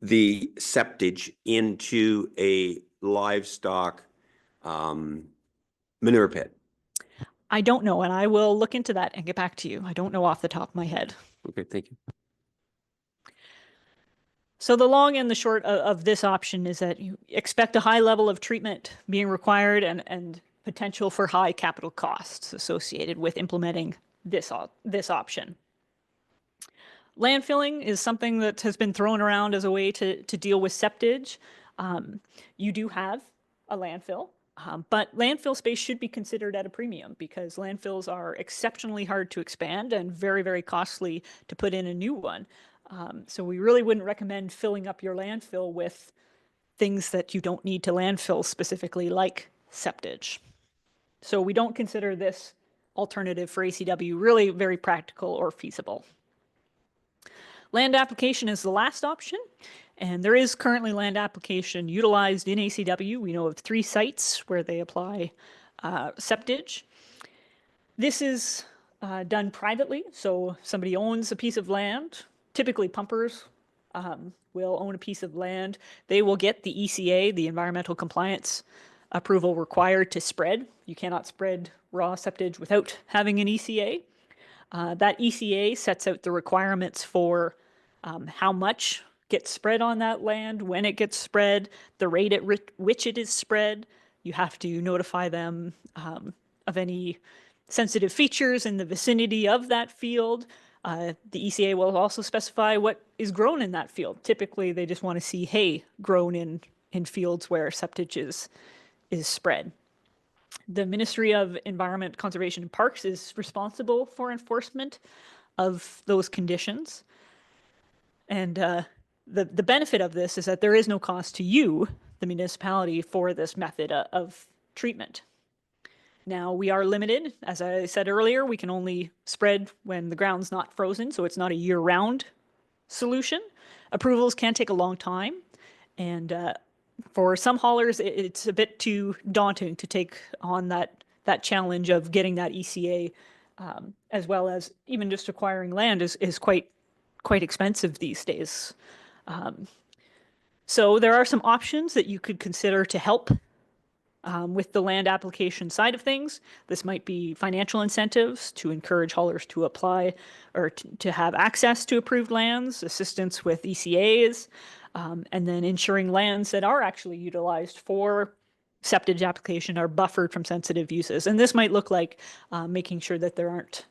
the septage into a livestock manure pit? I don't know, and I will look into that and get back to you. I don't know off the top of my head. Okay, thank you. So the long and the short of this option is that you expect a high level of treatment being required and potential for high capital costs associated with implementing this option. Landfilling is something that has been thrown around as a way to deal with septage. You do have a landfill, but landfill space should be considered at a premium because landfills are exceptionally hard to expand and very, very costly to put in a new one. So we really wouldn't recommend filling up your landfill with things that you don't need to landfill specifically, like septage. So we don't consider this alternative for ACW really very practical or feasible. Land application is the last option, and there is currently land application utilized in ACW. We know of 3 sites where they apply septage. This is done privately, so somebody owns a piece of land. Typically pumpers will own a piece of land. They will get the ECA, the environmental compliance approval required to spread. You cannot spread raw septage without having an ECA. That ECA sets out the requirements for how much gets spread on that land, when it gets spread, the rate at which it is spread. You have to notify them of any sensitive features in the vicinity of that field. The ECA will also specify what is grown in that field. Typically, they just want to see hay grown in fields where septage is spread. The Ministry of Environment, Conservation and Parks is responsible for enforcement of those conditions. And the benefit of this is that there is no cost to you, the municipality, for this method of treatment. Now, we are limited. As I said earlier, we can only spread when the ground's not frozen, so it's not a year-round solution. Approvals can take a long time, and for some haulers, it's a bit too daunting to take on that challenge of getting that ECA, as well as even just acquiring land is quite expensive these days. So there are some options that you could consider to help with the land application side of things. This might be financial incentives to encourage haulers to apply or to have access to approved lands, assistance with ECAs, and then ensuring lands that are actually utilized for septage application are buffered from sensitive uses. And this might look like making sure that there aren't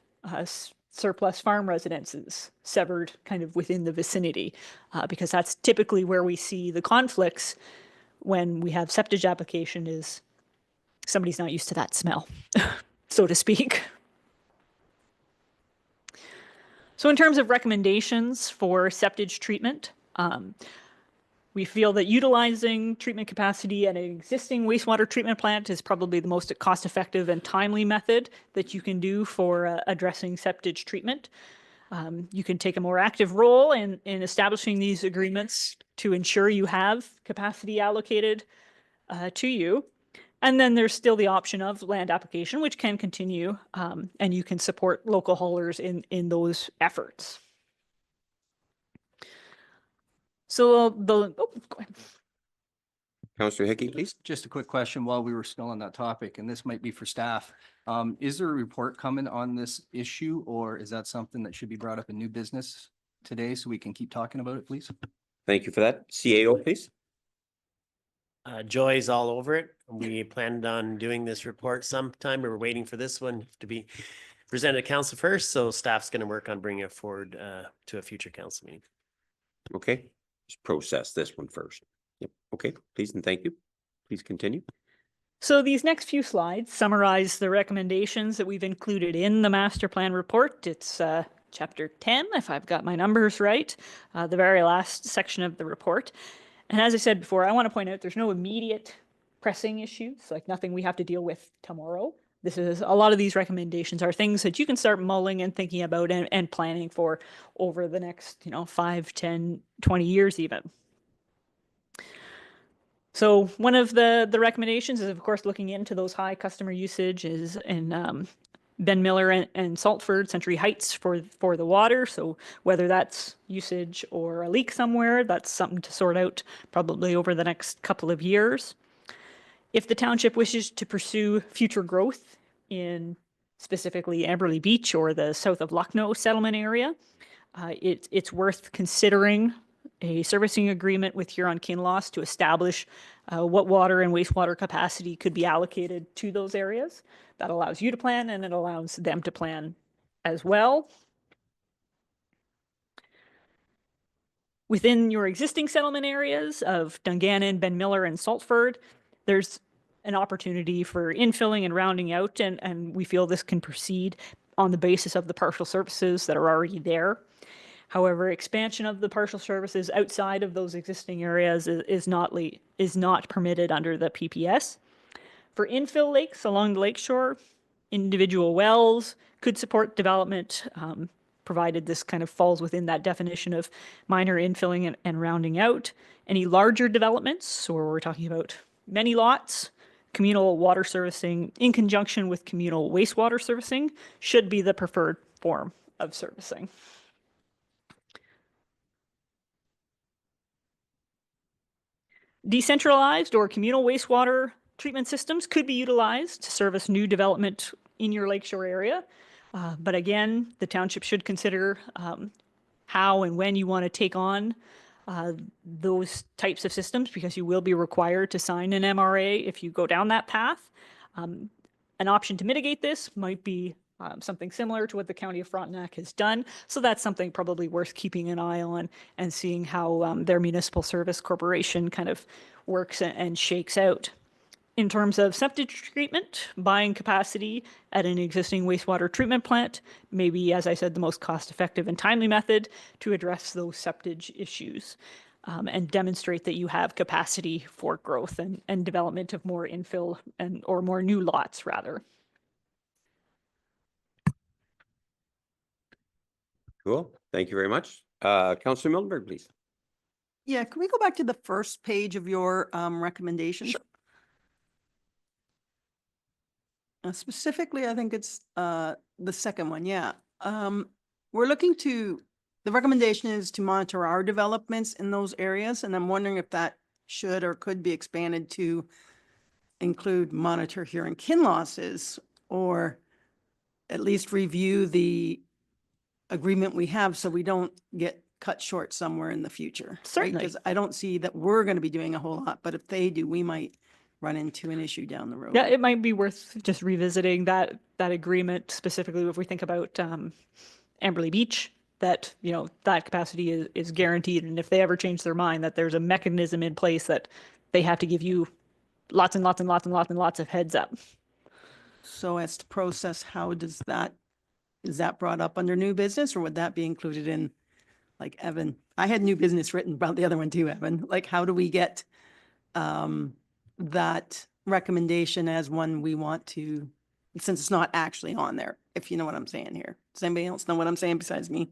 surplus farm residences severed kind of within the vicinity, because that's typically where we see the conflicts when we have septage application is somebody's not used to that smell, so to speak. So in terms of recommendations for septage treatment, we feel that utilizing treatment capacity at an existing wastewater treatment plant is probably the most cost-effective and timely method that you can do for addressing septage treatment. You can take a more active role in establishing these agreements to ensure you have capacity allocated to you. And then there's still the option of land application, which can continue, and you can support local haulers in those efforts. So go ahead. Councillor Hickey, please. Just a quick question while we were still on that topic, and this might be for staff. Is there a report coming on this issue, or is that something that should be brought up in new business today so we can keep talking about it, please? Thank you for that. CAO, please. Joy's all over it. We planned on doing this report sometime. We were waiting for this one to be presented to council first, so staff's going to work on bringing it forward to a future council meeting. Okay, let's process this one first. Yep. Okay, please and thank you. Please continue. So these next few slides summarize the recommendations that we've included in the master plan report. It's chapter 10, if I've got my numbers right, the very last section of the report. And as I said before, I want to point out there's no immediate pressing issues, like nothing we have to deal with tomorrow. This is a lot of these recommendations are things that you can start mulling and thinking about and planning for over the next, 5, 10, 20 years even. So one of the recommendations is, of course, looking into those high customer usages in Ben Miller and Saltford, Century Heights for the water. So whether that's usage or a leak somewhere, that's something to sort out probably over the next couple of years. If the township wishes to pursue future growth in specifically Amberley Beach or the south of Lucknow settlement area, it's worth considering a servicing agreement with Huron-Kinloss to establish what water and wastewater capacity could be allocated to those areas. That allows you to plan and it allows them to plan as well. Within your existing settlement areas of Dungannon, Ben Miller, and Saltford, there's an opportunity for infilling and rounding out, and we feel this can proceed on the basis of the partial services that are already there. However, expansion of the partial services outside of those existing areas is not permitted under the PPS. For infill lakes along the lakeshore, individual wells could support development, provided this kind of falls within that definition of minor infilling and rounding out. Any larger developments, or we're talking about many lots, communal water servicing in conjunction with communal wastewater servicing should be the preferred form of servicing. Decentralized or communal wastewater treatment systems could be utilized to service new development in your lakeshore area. But again, the township should consider how and when you want to take on those types of systems, because you will be required to sign an MRA if you go down that path. An option to mitigate this might be something similar to what the County of Frontenac has done. So that's something probably worth keeping an eye on and seeing how their municipal service corporation kind of works and shakes out. In terms of septic treatment, buying capacity at an existing wastewater treatment plant may be, as I said, the most cost-effective and timely method to address those septage issues and demonstrate that you have capacity for growth and development of more infill or more new lots, rather. Cool. Thank you very much. Councillor Mildenberg, please. Yeah, can we go back to the first page of your recommendations? Sure. Specifically, I think it's the second one, yeah. We're looking to, the recommendation is to monitor our developments in those areas, and I'm wondering if that should or could be expanded to include monitor Huron-Kinloss's, or at least review the agreement we have so we don't get cut short somewhere in the future. Certainly. Because I don't see that we're going to be doing a whole lot, but if they do, we might run into an issue down the road. Yeah, it might be worth just revisiting that agreement, specifically if we think about Amberley Beach, that, that capacity is guaranteed. And if they ever change their mind, that there's a mechanism in place that they have to give you lots and lots and lots and lots and lots of heads up. So as to process, how does that, is that brought up under new business or would that be included in, like Evan? I had new business written about the other one too, Evan. Like, how do we get that recommendation as one we want to, since it's not actually on there, if you know what I'm saying here? Does anybody else know what I'm saying besides me?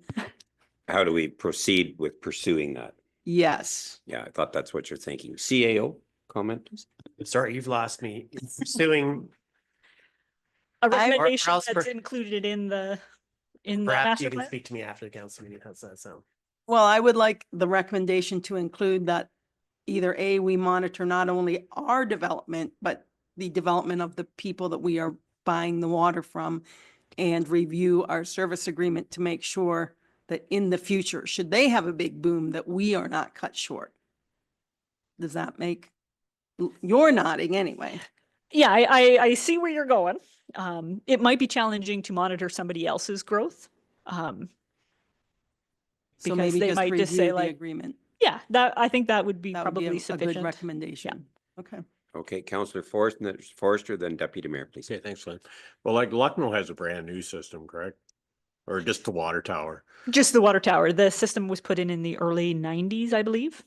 How do we proceed with pursuing that? Yes. Yeah, I thought that's what you're thinking. CAO, comment, please. Sorry, you've lost me. Pursuing, A I- recommendation else that's for- included in the perhaps master you can plan. speak to me after the council meeting. How's that sound? Well, I would like the recommendation to include that either A, we monitor not only our development, but the development of the people that we are buying the water from, and review our service agreement to make sure that in the future, should they have a big boom, that we are not cut short. Does that make, you're nodding anyway. Yeah, I see where you're going. It might be challenging to monitor somebody else's growth. So Because maybe they just might just review say the like, agreement. yeah, I think that would be That would be probably a good sufficient. recommendation. Okay. Okay, Councillor Forrester, then Deputy Mayor, please. Okay, thanks, Lynn. Well, like Lucknow has a brand new system, correct? Or just the water tower? Just the water tower. The system was put in the early 90s, I believe.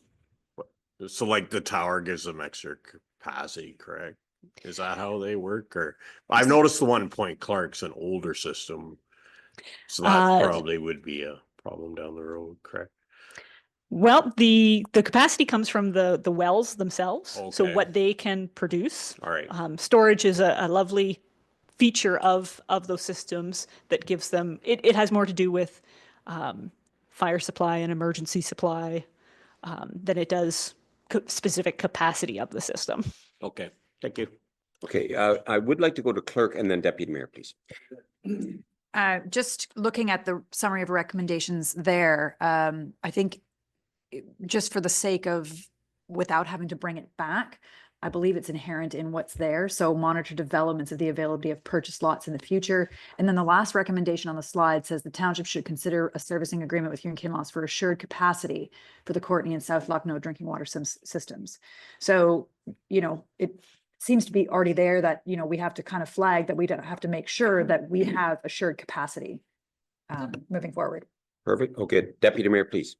So like the tower gives them extra capacity, correct? Is that how they work? Or I've noticed the one in Point Clark's an older system. So that probably would be a problem down the road, correct? Well, the capacity comes from the wells themselves. So Okay. what they can produce. All right. Storage is a lovely feature of those systems that gives them, it has more to do with fire supply and emergency supply than it does specific capacity of the system. Okay, thank you. Okay, I would like to go to clerk and then Deputy Mayor, please. Just looking at the summary of recommendations there, I think just for the sake of, without having to bring it back, I believe it's inherent in what's there. So monitor developments of the availability of purchased lots in the future. And then the last recommendation on the slide says the township should consider a servicing agreement with Huron Kinloss for assured capacity for the Courtney and South Lucknow drinking water systems. So, you know, it seems to be already there that, you know, we have to kind of flag that we don't have to make sure that we have assured capacity moving forward. Perfect. Okay, Deputy Mayor, please.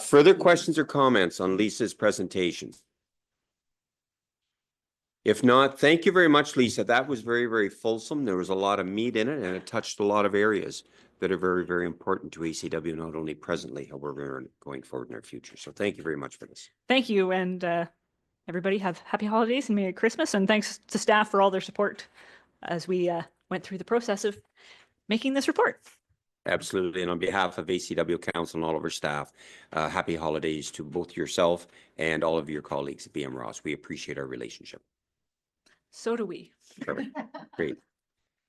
Further questions or comments on Lisa's presentation? If not, thank you very much, Lisa. That was very, very fulsome. There was a lot of meat in it and it touched a lot of areas that are very, very important to ACW, not only presently, however, going forward in our future. So thank you very much for this. Thank you. And everybody have happy holidays and Merry Christmas. And thanks to staff for all their support as we went through the process of making this report. Absolutely. And on behalf of ACW Council and all of our staff, happy holidays to both yourself and all of your colleagues at BM Ross. We appreciate our relationship. So do we. Perfect. Great.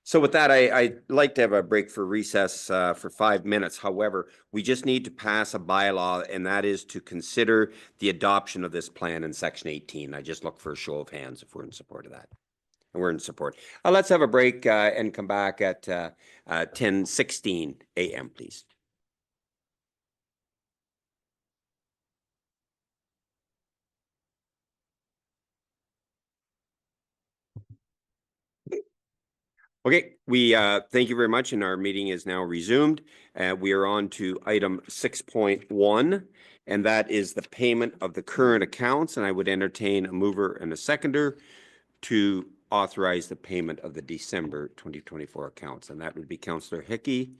So with that, I'd like to have a break for recess for 5 minutes. However, we just need to pass a bylaw, and that is to consider the adoption of this plan in Section 18. I just look for a show of hands if we're in support of that. And we're in support. Let's have a break and come back at 10:16 a.m., please. Okay, we thank you very much, and our meeting is now resumed. We are on to item 6.1, and that is the payment of the current accounts. And I would entertain a mover and a seconder to authorize the payment of the December 2024 accounts, and that would be Councillor Hickey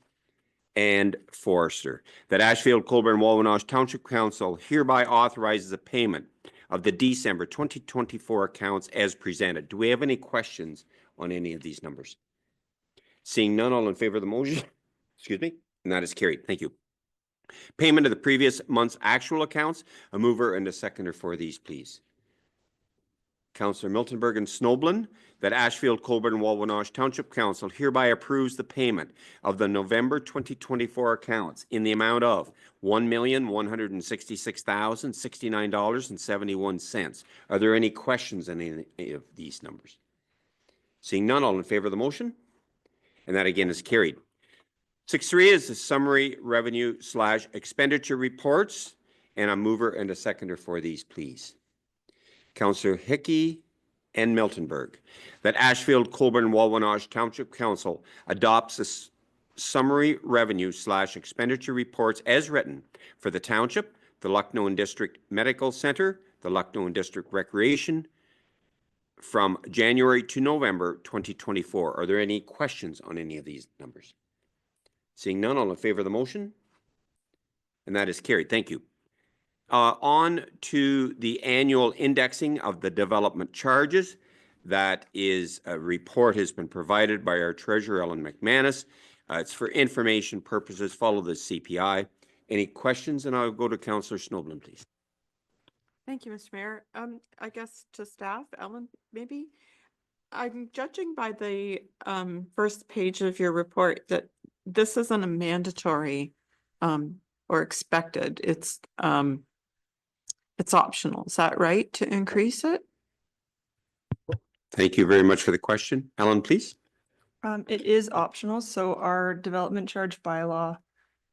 and Forrester. That Ashfield-Colborne-Wawanosh Township Council hereby authorizes the payment of the December 2024 accounts as presented. Do we have any questions on any of these numbers? Seeing none, all in favor of the motion? Excuse me, and that is carried. Thank you. Payment of the previous month's actual accounts. A mover and a seconder for these, please. Councillor Miltenberg and Snoblin, that Ashfield-Colborne-Wawanosh Township Council hereby approves the payment of the November 2024 accounts in the amount of $1,166,069.71. Are there any questions on any of these numbers? Seeing none, all in favor of the motion? And that again is carried. 6.3 is the summary revenue / expenditure reports. and a mover and a seconder for these, please. Councillor Hickey and Miltonberg, that Ashfield-Colborne-Wawanosh Township Council adopts the summary revenue / expenditure reports as written for the Township, the Lucknow and District Medical Center, the Lucknow and District Recreation from January to November 2024. Are there any questions on any of these numbers? Seeing none, all in favor of the motion? And that is carried. Thank you. On to the annual indexing of the development charges. That is, a report has been provided by our treasurer, Ellen McManus. It's for information purposes. Follow the CPI. Any questions? And I'll go to Councillor Snowblin, please. Thank you, Mr. Mayor. I guess to staff, Ellen, maybe. I'm judging by the first page of your report that this isn't a mandatory or expected. It's optional. Is that right, to increase it? Thank you very much for the question. Ellen, please. It is optional, so our development charge bylaw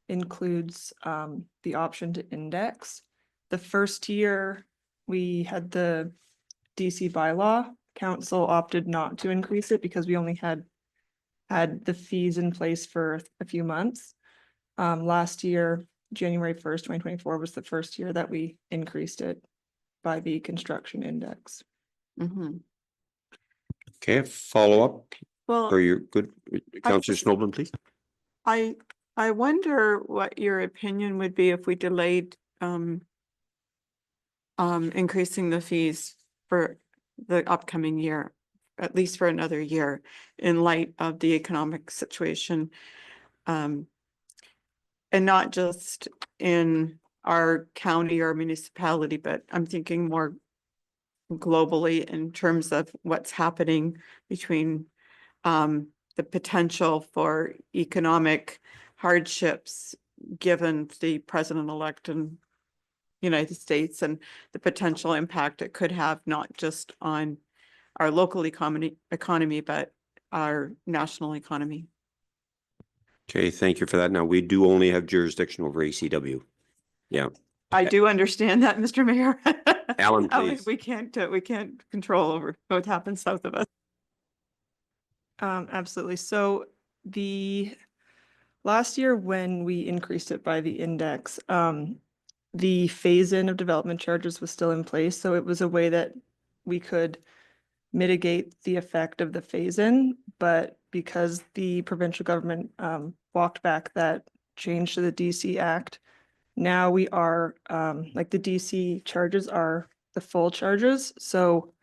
includes the option to index. The first year we had the DC bylaw, council opted not to increase it because we only had the fees in place for a few months. Last year, January 1st, 2024 was the first year that we increased it by the construction index. Mm-hmm. Okay, follow up. Well, Or you're good. Councillor Snowblin, please. I wonder what your opinion would be if we delayed increasing the fees for the upcoming year, at least for another year, in light of the economic situation. And not just in our county or municipality, but I'm thinking more globally in terms of what's happening between the potential for economic hardships given the president-elect in United States and the potential impact it could have not just on our local economy, but our national economy. Okay, thank you for that. Now, we do only have jurisdiction over ACW. Yeah. I do understand that, Mr. Mayor. Alan, please. We can't control over what happens south of us. Absolutely. So the last year when we increased it by the index, the phase-in of development charges was still in place. So it was a way that we could mitigate the effect of the phase-in, but because the provincial government walked back that change to the DC Act, now we are, like the DC charges are the full charges. So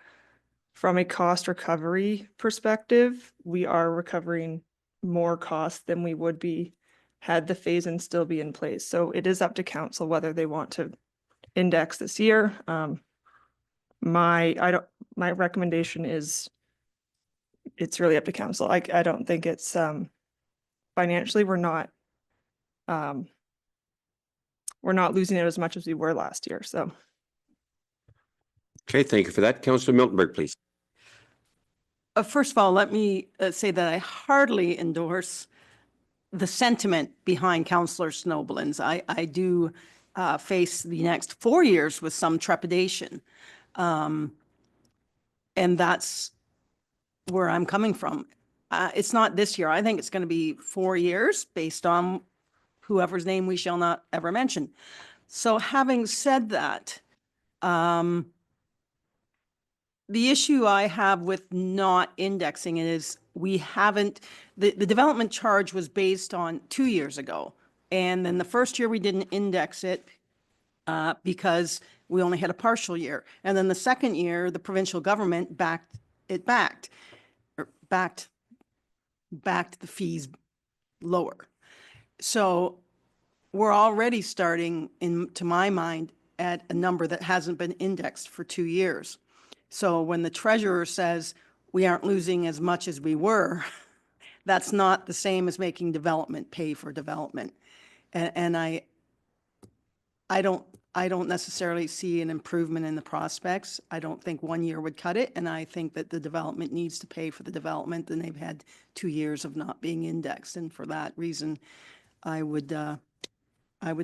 from a cost recovery perspective, we are recovering more costs than we would be had the phase-in still be in place. So it is up to council whether they want to index this year. My recommendation is it's really up to council. I don't think it's financially we're not losing it as much as we were last year. So Okay, thank you for that. Councillor Miltonberg, please. First of all, let me say that I heartily endorse the sentiment behind Councillor Snowblin's. I do face the next 4 years with some trepidation. And that's where I'm coming from. It's not this year. I think it's going to be 4 years based on whoever's name we shall not ever mention. So having said that, the issue I have with not indexing it is we haven't, the development charge was based on 2 years ago. And then the first year we didn't index it because we only had a partial year. And then the second year, the provincial government backed the fees lower. So we're already starting, to my mind, at a number that hasn't been indexed for 2 years. So when the treasurer says we aren't losing as much as we were, that's not the same as making development pay for development. And I don't necessarily see an improvement in the prospects. I don't think 1 year would cut it. And I think that the development needs to pay for the development, and they've had 2 years of not being indexed. And for that reason, I would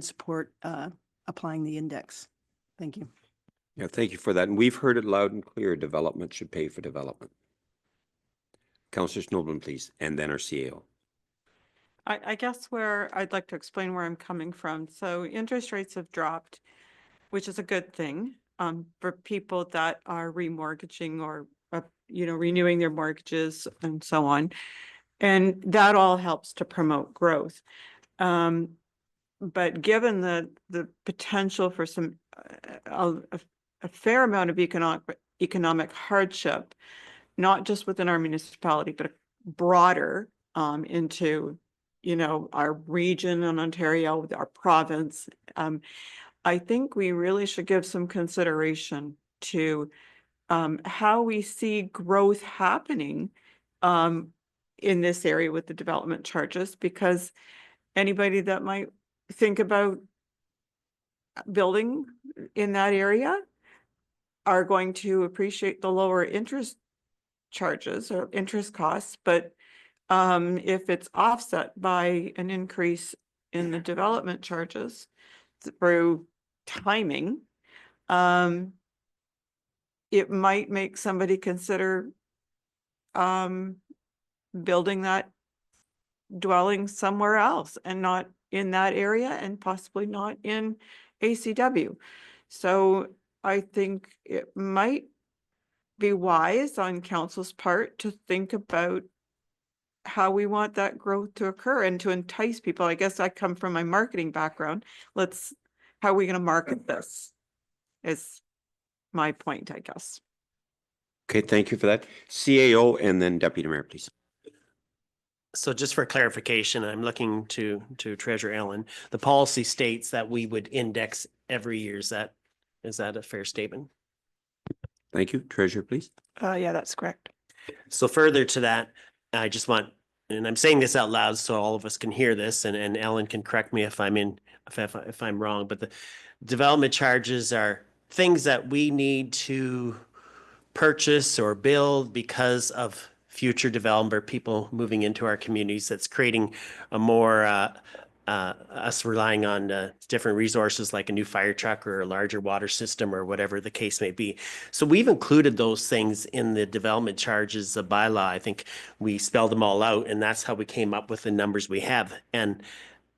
support a applying the index. Thank you. Yeah, thank you for that. And we've heard it loud and clear. Development should pay for development. Councillor Snowden, please, and then our CAO. I guess where I'd like to explain where I'm coming from. So interest rates have dropped, which is a good thing for people that are remortgaging or renewing their mortgages and so on. And that all helps to promote growth. But given the potential for some a fair amount of economic hardship, not just within our municipality, but broader into our region in Ontario, our province. I think we really should give some consideration to how we see growth happening in this area with the development charges, because anybody that might think about building in that area are going to appreciate the lower interest charges or interest costs, but if it's offset by an increase in the development charges through timing, it might make somebody consider building that dwelling somewhere else and not in that area, and possibly not in ACW. So I think it might be wise on council's part to think about how we want that growth to occur and to entice people. I guess I come from my marketing background. How are we going to market this is my point, I guess. Okay, thank you for that. CAO and then Deputy Mayor, please. So just for clarification, I'm looking to Treasurer Ellen. The policy states that we would index every year. Is that a fair statement? Thank you. Treasurer, please. Yeah, that's correct. So further to that, I just want, and I'm saying this out loud so all of us can hear this, and Ellen can correct me if I'm wrong, but the development charges are things that we need to purchase or build because of future development or people moving into our communities. That's creating a more us relying on different resources like a new fire truck or a larger water system or whatever the case may be. So we've included those things in the development charges bylaw. I think we spelled them all out, and that's how we came up with the numbers we have. And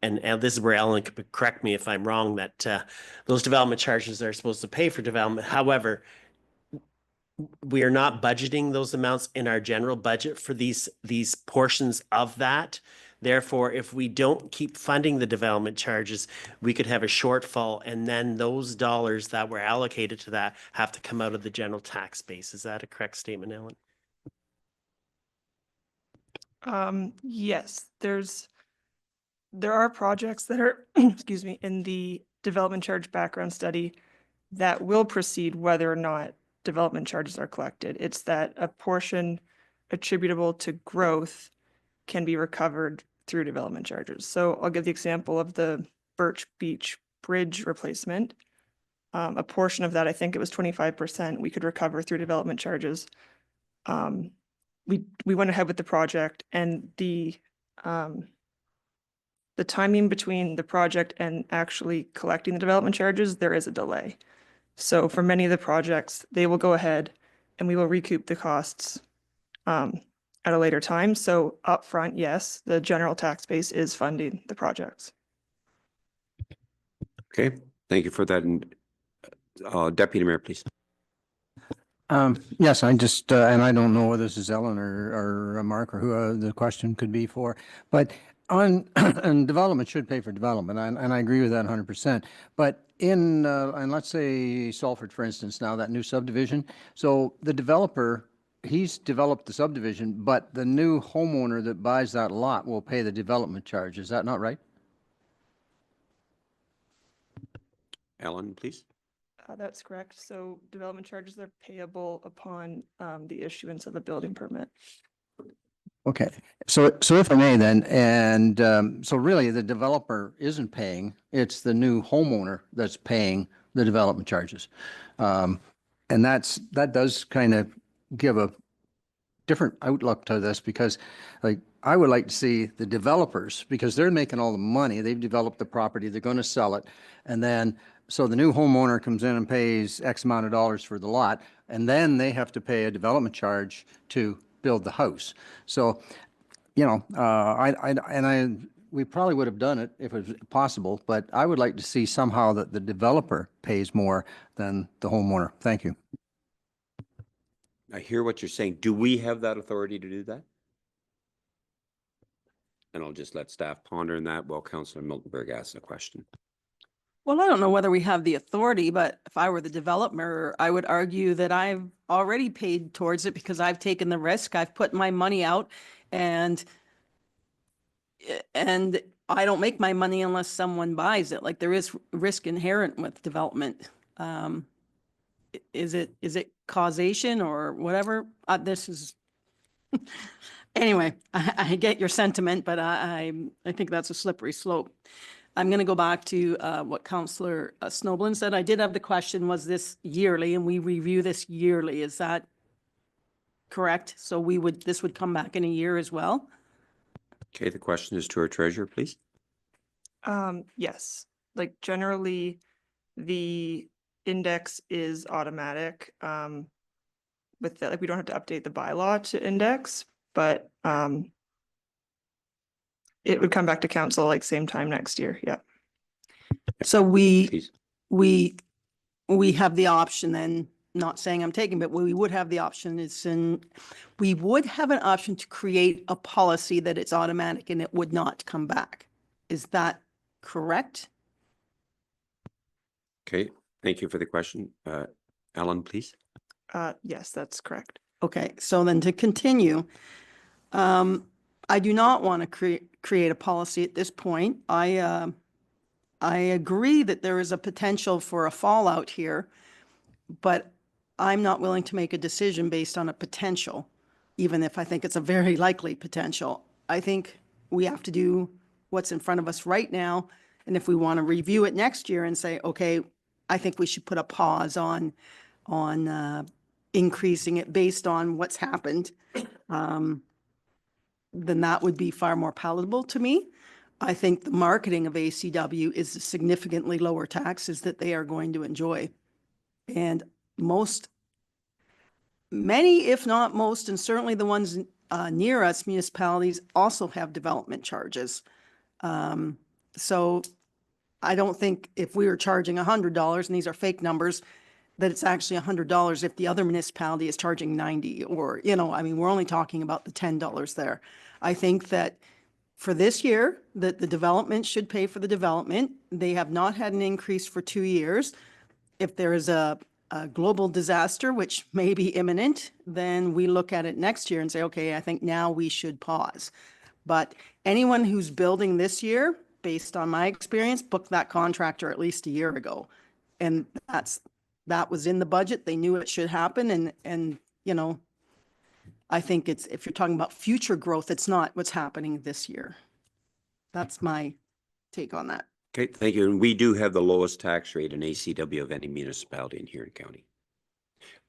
this is where Ellen could correct me if I'm wrong, that those development charges are supposed to pay for development. However, we are not budgeting those amounts in our general budget for these portions of that. Therefore, if we don't keep funding the development charges, we could have a shortfall, and then those dollars that were allocated to that have to come out of the general tax base. Is that a correct statement, Ellen? Yes, there are projects that are, excuse me, in the development charge background study that will proceed whether or not development charges are collected. It's that a portion attributable to growth can be recovered through development charges. So I'll give the example of the Birch Beach Bridge replacement. A portion of that, I think it was 25%, we could recover through development charges. We went ahead with the project, and the timing between the project and actually collecting the development charges, there is a delay. So for many of the projects, they will go ahead and we will recoup the costs at a later time. So upfront, yes, the general tax base is funding the projects. Okay, thank you for that. And Deputy Mayor, please. Yes, I just, and I don't know whether this is Ellen or Mark or who the question could be for, but and development should pay for development, and I agree with that 100%. But and let's say Salford, for instance, now that new subdivision, so the developer, he's developed the subdivision, but the new homeowner that buys that lot will pay the development charge. Is that not right? Ellen, please. That's correct. So development charges are payable upon the issuance of a building permit. Okay, so if I may then, and so really the developer isn't paying, it's the new homeowner that's paying the development charges. And that does kind of give a different outlook to this, because like I would like to see the developers, because they're making all the money, they've developed the property, they're going to sell it. And then, so the new homeowner comes in and pays X amount of dollars for the lot, and then they have to pay a development charge to build the house. So, you know, we probably would have done it if it was possible, but I would like to see somehow that the developer pays more than the homeowner. Thank you. I hear what you're saying. Do we have that authority to do that? And I'll just let staff ponder on that while Councillor Miltenberg asks a question. Well, I don't know whether we have the authority, but if I were the developer, I would argue that I've already paid towards it because I've taken the risk. I've put my money out and I don't make my money unless someone buys it. Like there is risk inherent with development. Is it causation or whatever? This is anyway, I get your sentiment, but I think that's a slippery slope. I'm going to go back to what Councillor Snoblin said. I did have the question, was this yearly? And we review this yearly. Is that correct? So this would come back in a year as well? Okay, the question is to our treasurer, please. Yes, like generally the index is automatic. With that, like we don't have to update the bylaw to index, but it would come back to council like same time next year. Yeah. So Please. we have the option then, not saying I'm taking, but we would have the option we would have an option to create a policy that it's automatic and it would not come back. Is that correct? Okay, thank you for the question. Alan, please. Yes, that's correct. Okay, so then to continue, I do not want to create a policy at this point. I agree that there is a potential for a fallout here, but I'm not willing to make a decision based on a potential, even if I think it's a very likely potential. I think we have to do what's in front of us right now. And if we want to review it next year and say, okay, I think we should put a pause on increasing it based on what's happened, then that would be far more palatable to me. I think the marketing of ACW is the significantly lower taxes that they are going to enjoy. And many, if not most, and certainly the ones near us, municipalities also have development charges. So I don't think if we were charging $100, and these are fake numbers, that it's actually $100 if the other municipality is charging 90, or, you know, I mean, we're only talking about the $10 there. I think that for this year, that the development should pay for the development. They have not had an increase for 2 years. If there is a global disaster, which may be imminent, then we look at it next year and say, okay, I think now we should pause. But anyone who's building this year, based on my experience, booked that contractor at least a year ago. And that was in the budget. They knew it should happen. And you know, I think if you're talking about future growth, it's not what's happening this year. That's my take on that. Okay, thank you. And we do have the lowest tax rate in ACW of any municipality in Huron County.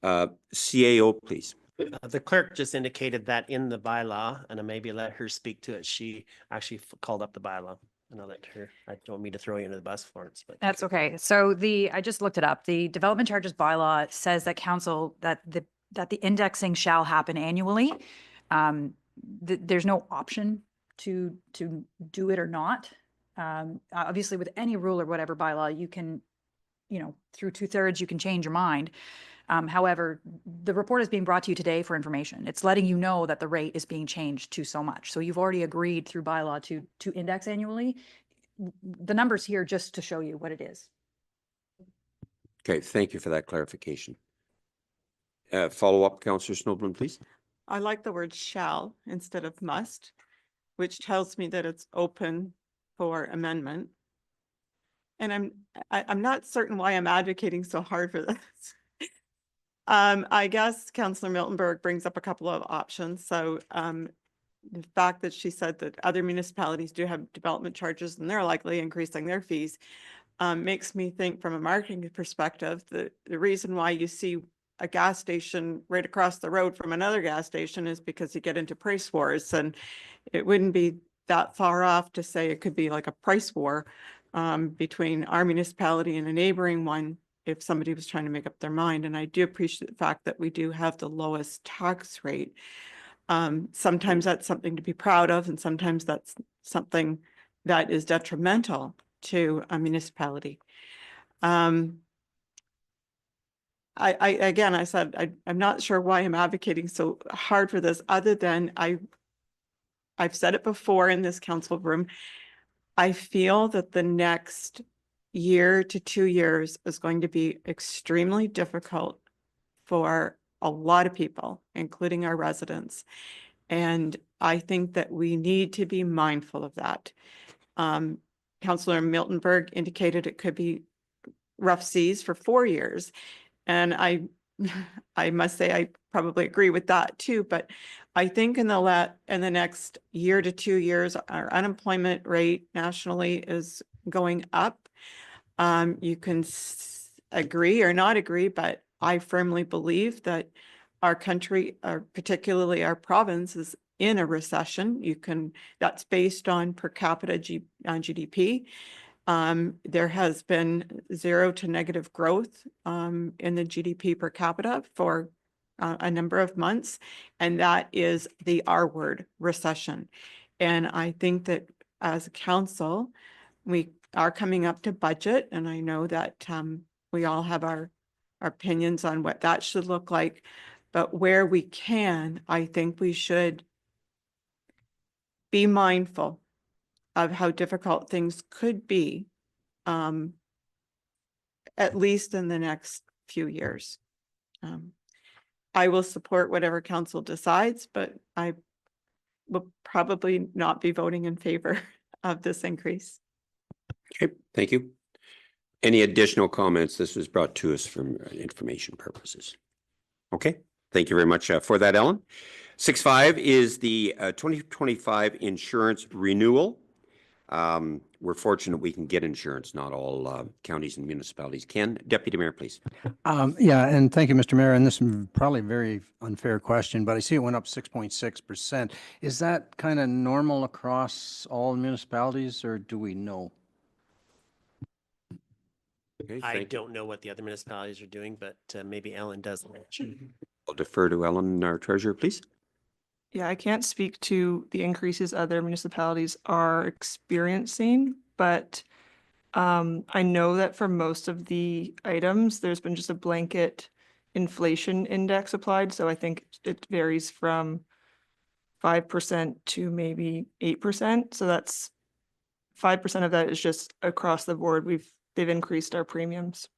CAO, please. The clerk just indicated that in the bylaw, and I maybe let her speak to it. She actually called up the bylaw. And I'll let her, I don't mean to throw you under the bus, Florence, but. That's okay. So I just looked it up. The development charges bylaw says that that the indexing shall happen annually. There's no option to do it or not. Obviously with any rule or whatever bylaw, you can, you know, through 2/3, you can change your mind. However, the report is being brought to you today for information. It's letting you know that the rate is being changed to so much. So you've already agreed through bylaw to index annually. The numbers here just to show you what it is. Okay, thank you for that clarification. Follow up, Councillor Snoblin, please. I like the word shall instead of must, which tells me that it's open for amendment. And I'm not certain why I'm advocating so hard for this. I guess Councillor Miltenberg brings up a couple of options. So the fact that she said that other municipalities do have development charges and they're likely increasing their fees makes me think from a marketing perspective that the reason why you see a gas station right across the road from another gas station is because you get into price wars, and it wouldn't be that far off to say it could be like a price war between our municipality and a neighboring one if somebody was trying to make up their mind. And I do appreciate the fact that we do have the lowest tax rate. Sometimes that's something to be proud of, and sometimes that's something that is detrimental to a municipality. Again, I said, I'm not sure why I'm advocating so hard for this, other than I've said it before in this council room. I feel that the next year to 2 years is going to be extremely difficult for a lot of people, including our residents. And I think that we need to be mindful of that. Councillor Miltenberg indicated it could be rough seas for 4 years. And I must say, I probably agree with that too, but I think in the next year to 2 years, our unemployment rate nationally is going up. You can agree or not agree, but I firmly believe that our country, particularly our province, is in a recession. That's based on per capita GDP. There has been 0 to negative growth in the GDP per capita for a number of months, and that is the R word, recession. And I think that as a council, we are coming up to budget, and I know that we all have our opinions on what that should look like, but where we can, I think we should be mindful of how difficult things could be, at least in the next few years. I will support whatever council decides, but I will probably not be voting in favor of this increase. Okay, thank you. Any additional comments? This was brought to us from information purposes. Okay, thank you very much for that, Ellen. 6.5 is the 2025 insurance renewal. We're fortunate we can get insurance. Not all counties and municipalities can. Deputy Mayor, please. Yeah, and thank you, Mr. Mayor. And this is probably a very unfair question, but I see it went up 6.6%. Is that kind of normal across all municipalities, or do we know? Okay, I don't know what the other municipalities are doing, but maybe Ellen does. I'll defer to Ellen, our treasurer, please. Yeah, I can't speak to the increases other municipalities are experiencing, but I know that for most of the items, there's been just a blanket inflation index applied. So I think it varies from 5% to maybe 8%. So that's 5% of that is just across the board. They've increased our premiums.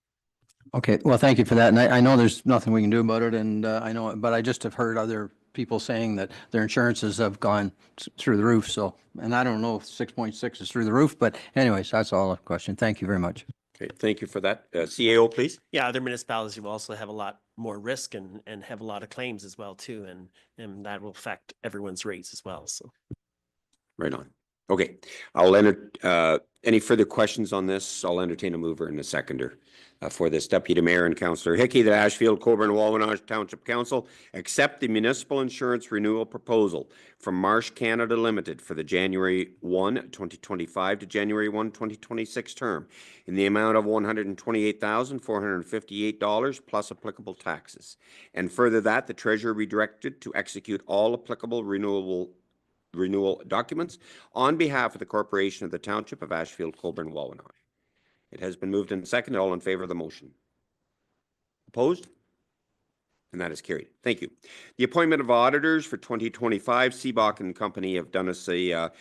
Okay, well, thank you for that. And I know there's nothing we can do about it, and I know, but I just have heard other people saying that their insurances have gone through the roof. So, and I don't know if 6.6 is through the roof, but anyways, that's all a question. Thank you very much. Okay, thank you for that. CAO, please. Yeah, other municipalities will also have a lot more risk and have a lot of claims as well too, and that will affect everyone's rates as well. So, Right on. Okay, I'll enter any further questions on this. I'll entertain a mover and a seconder for this. Deputy Mayor and Councillor Hickey, the Ashfield-Colborne-Wawanosh Township Council accept the municipal insurance renewal proposal from Marsh Canada Limited for the January 1, 2025 to January 1, 2026 term in the amount of $128,458 plus applicable taxes. And further that the treasurer be directed to execute all applicable renewal documents on behalf of the corporation of the Township of Ashfield-Colborne-Wawanosh. It has been moved and seconded. All in favor of the motion? Opposed? And that is carried. Thank you. The appointment of auditors for 2025, Seabach and Company have done us a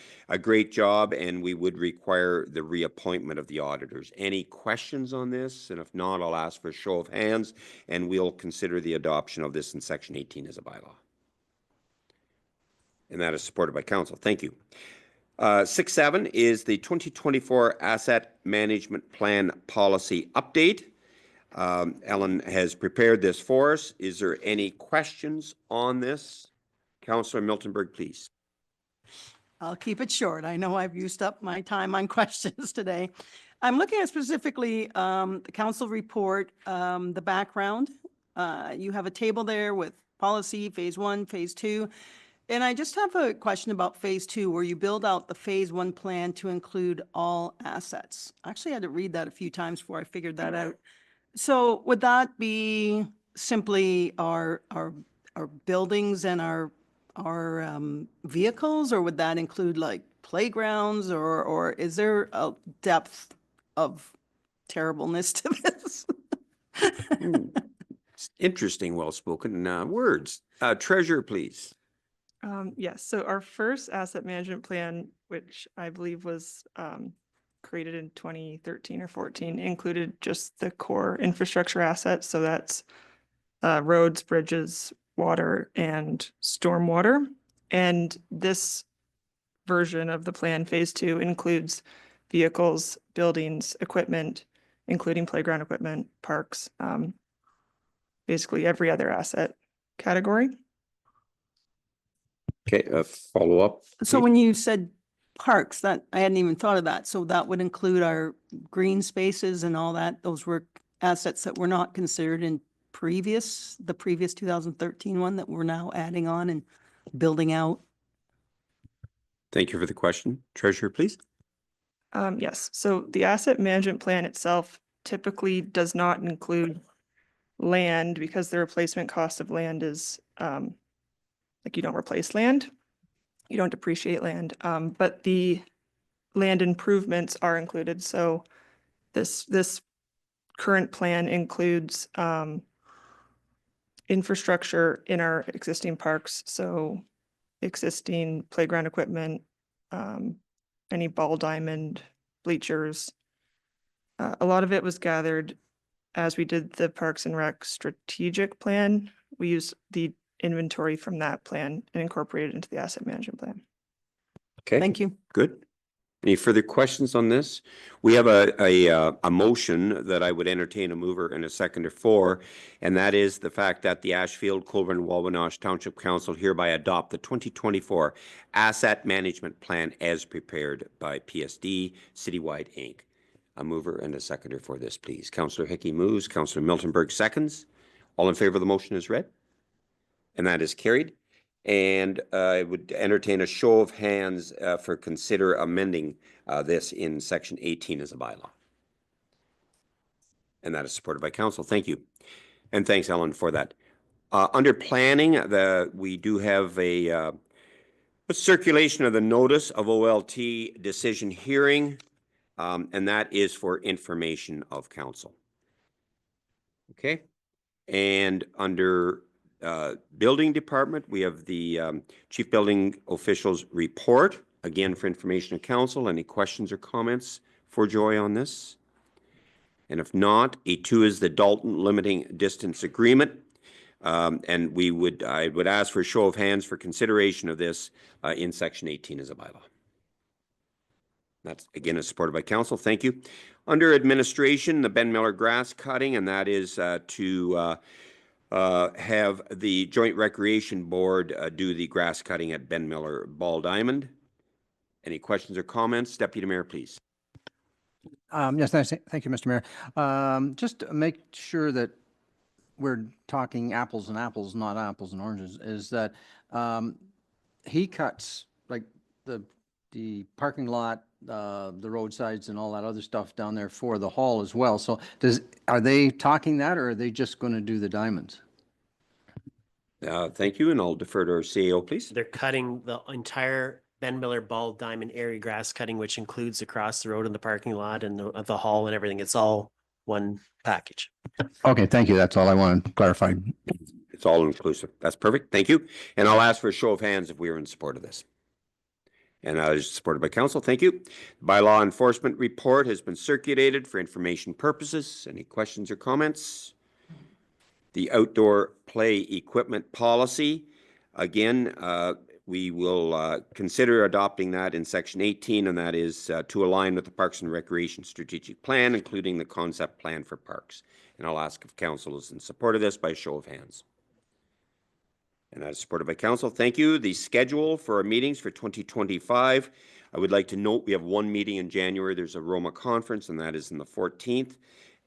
great job, and we would require the reappointment of the auditors. Any questions on this? And if not, I'll ask for a show of hands, and we'll consider the adoption of this in Section 18 as a bylaw. And that is supported by council. Thank you. 6.7 is the 2024 Asset Management Plan Policy Update. Ellen has prepared this for us. Is there any questions on this? Councillor Miltenberg, please. I'll keep it short. I know I've used up my time on questions today. I'm looking at specifically the council report, the background You have a table there with policy, phase 1, phase 2. And I just have a question about phase 2, where you build out the phase 1 plan to include all assets. I actually had to read that a few times before I figured that out. So would that be simply our buildings and our vehicles, or would that include like playgrounds, or is there a depth of terribleness to this? Interesting, well-spoken words. Treasurer, please. Yes, so our first asset management plan, which I believe was created in 2013 or 14, included just the core infrastructure assets. So that's roads, bridges, water, and stormwater. And this version of the plan, phase 2, includes vehicles, buildings, equipment, including playground equipment, parks, basically every other asset category. Okay, follow up. So please. when you said parks, that, I hadn't even thought of that. So that would include our green spaces and all that. Those were assets that were not considered in the previous 2013 one that we're now adding on and building out. Thank you for the question. Treasurer, please. Yes, so the asset management plan itself typically does not include land, because the replacement cost of land is like, you don't replace land, you don't depreciate land, but the land improvements are included. So this current plan includes infrastructure in our existing parks, so existing playground equipment, any ball diamond, bleachers. A lot of it was gathered as we did the Parks and Rec strategic plan. We used the inventory from that plan and incorporated it into the asset management plan. Okay. Thank you. Good. Any further questions on this? We have a motion that I would entertain a mover and a seconder for, and that is the fact that the Ashfield-Colborne-Wawanosh Township Council hereby adopt the 2024 Asset Management Plan as prepared by PSD Citywide Inc. A mover and a seconder for this, please. Councillor Hickey moves, Councillor Miltenberg seconds. All in favor of the motion is read, and that is carried. And I would entertain a show of hands for consider amending this in section 18 as a bylaw. And that is supported by council. Thank you. And thanks, Ellen, for that. Under planning, we do have a circulation of the notice of OLT decision hearing, and that is for information of council. Okay. And under building department, we have the chief building officials report, again for information of council. Any questions or comments for Joy on this? And if not, A2 is the Dalton limiting distance agreement. And I would ask for a show of hands for consideration of this in section 18 as a bylaw. That's again is supported by council. Thank you. Under administration, the Ben Miller grass cutting, and that is to have the Joint Recreation Board do the grass cutting at Ben Miller Ball Diamond. Any questions or comments? Deputy Mayor, please. Yes, thank you, Mr. Mayor. Just to make sure that we're talking apples and apples, not apples and oranges, is that he cuts like the parking lot, the roadsides and all that other stuff down there for the hall as well. So are they talking that, or are they just going to do the diamonds? Thank you, and I'll defer to our CEO, please. They're cutting the entire Ben Miller Ball Diamond area grass cutting, which includes across the road in the parking lot and the hall and everything. It's all one package. Okay, thank you. That's all I wanted to clarify. It's all inclusive. That's perfect. Thank you. And I'll ask for a show of hands if we are in support of this. And is supported by council. Thank you. Bylaw enforcement report has been circulated for information purposes. Any questions or comments? The outdoor play equipment policy. Again, we will consider adopting that in section 18, and that is to align with the Parks and Recreation Strategic Plan, including the concept plan for parks. And I'll ask if council is in support of this by show of hands. And that is supported by council. Thank you. The schedule for our meetings for 2025. I would like to note we have one meeting in January. There's a Roma conference, and that is on the 14th.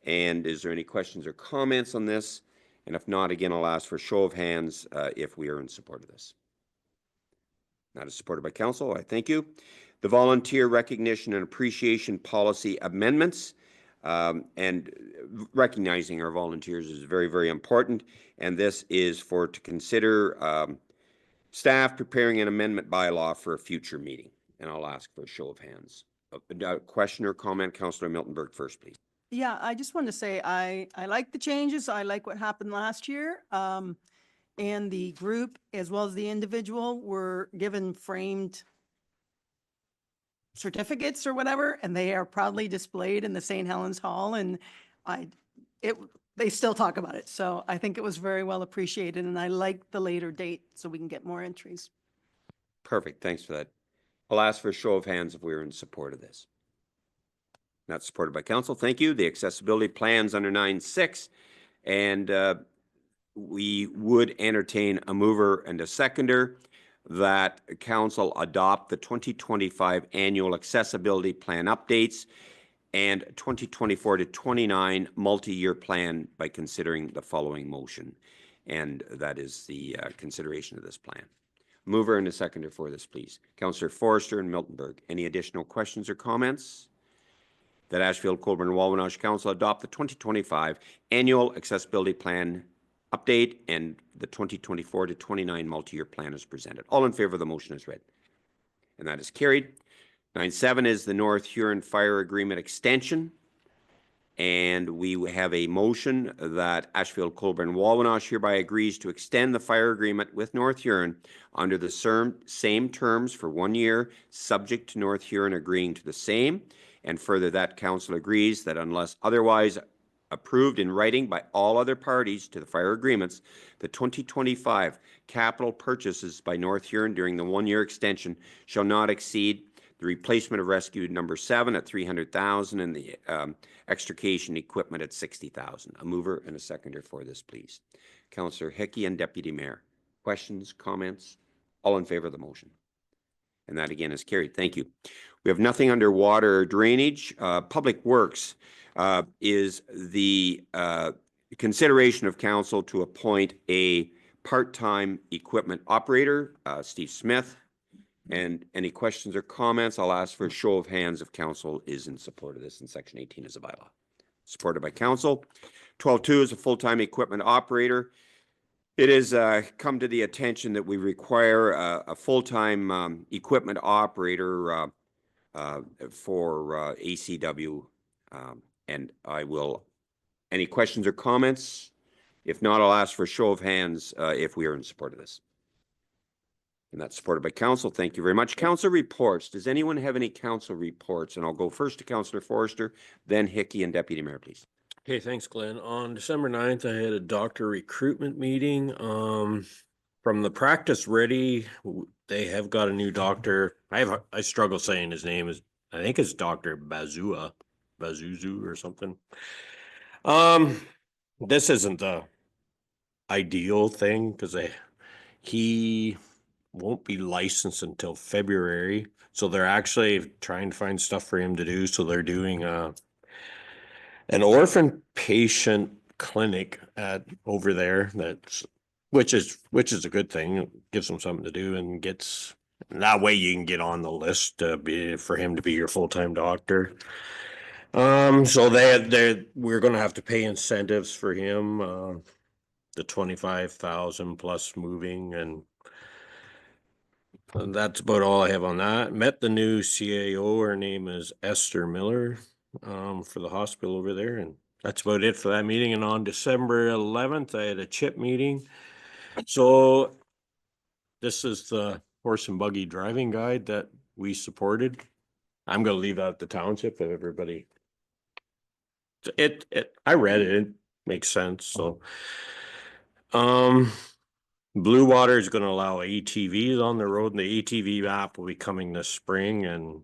And is there any questions or comments on this? And if not, again, I'll ask for a show of hands if we are in support of this. That is supported by council. I thank you. The volunteer recognition and appreciation policy amendments, and recognizing our volunteers is very, very important. And this is to consider staff preparing an amendment bylaw for a future meeting. And I'll ask for a show of hands. Question or comment, Councillor Miltenberg first, please. Yeah, I just wanted to say I like the changes. I like what happened last year. And the group as well as the individual were given framed certificates or whatever, and they are proudly displayed in the St. Helens Hall. And they still talk about it. So I think it was very well appreciated, and I like the later date so we can get more entries. Perfect. Thanks for that. I'll ask for a show of hands if we're in support of this. That's supported by council. Thank you. The accessibility plans under 9.6, and we would entertain a mover and a seconder that council adopt the 2025 annual accessibility plan updates and 2024 to 29 multi-year plan by considering the following motion. And that is the consideration of this plan. Mover and a seconder for this, please. Councillor Forrester and Miltenberg. Any additional questions or comments? That Ashfield-Colborne-Wawanosh Council adopt the 2025 annual accessibility plan update and the 2024 to 29 multi-year plan is presented. All in favor of the motion as read. And that is carried. 9.7 is the North Huron Fire Agreement extension. And we have a motion that Ashfield-Colborne-Wawanosh hereby agrees to extend the fire agreement with North Huron under the same terms for 1 year, subject to North Huron agreeing to the same. And further, that council agrees that unless otherwise approved in writing by all other parties to the fire agreements, the 2025 capital purchases by North Huron during the 1 year extension shall not exceed the replacement of rescue number 7 at $300,000 and the extrication equipment at $60,000. A mover and a seconder for this, please. Councillor Hickey and Deputy Mayor. Questions, comments? All in favor of the motion? And that again is carried. Thank you. We have nothing under water or drainage. Public Works is the consideration of council to appoint a part-time equipment operator, Steve Smith. And any questions or comments, I'll ask for a show of hands if council is in support of this, and section 18 is a bylaw. Supported by council. 12.2 is a full-time equipment operator. It has come to the attention that we require a full-time equipment operator for ACW. And I will, any questions or comments? If not, I'll ask for a show of hands if we are in support of this. And that's supported by council. Thank you very much. Council reports. Does anyone have any council reports? And I'll go first to Councillor Forrester, then Hickey and Deputy Mayor, please. Okay, thanks, Glenn. On December 9th, I had a doctor recruitment meeting. From the practice ready, they have got a new doctor. I struggle saying his name. I think it's Dr. Bazuzu or something. This isn't the ideal thing because he won't be licensed until February. So they're actually trying to find stuff for him to do. So they're doing an orphan patient clinic over there. Which is a good thing. It gives them something to do and that way you can get on the list for him to be your full-time doctor. So we're going to have to pay incentives for him, the 25,000 plus moving, and that's about all I have on that. Met the new CAO. Her name is Esther Miller, for the hospital over there, and that's about it for that meeting. And on December 11th, I had a CHIP meeting. So this is the horse and buggy driving guide that we supported. I'm going to leave out the township if everybody. I read it. It makes sense. So, Blue Water is going to allow ATVs on the road, and the ATV app will be coming this spring, and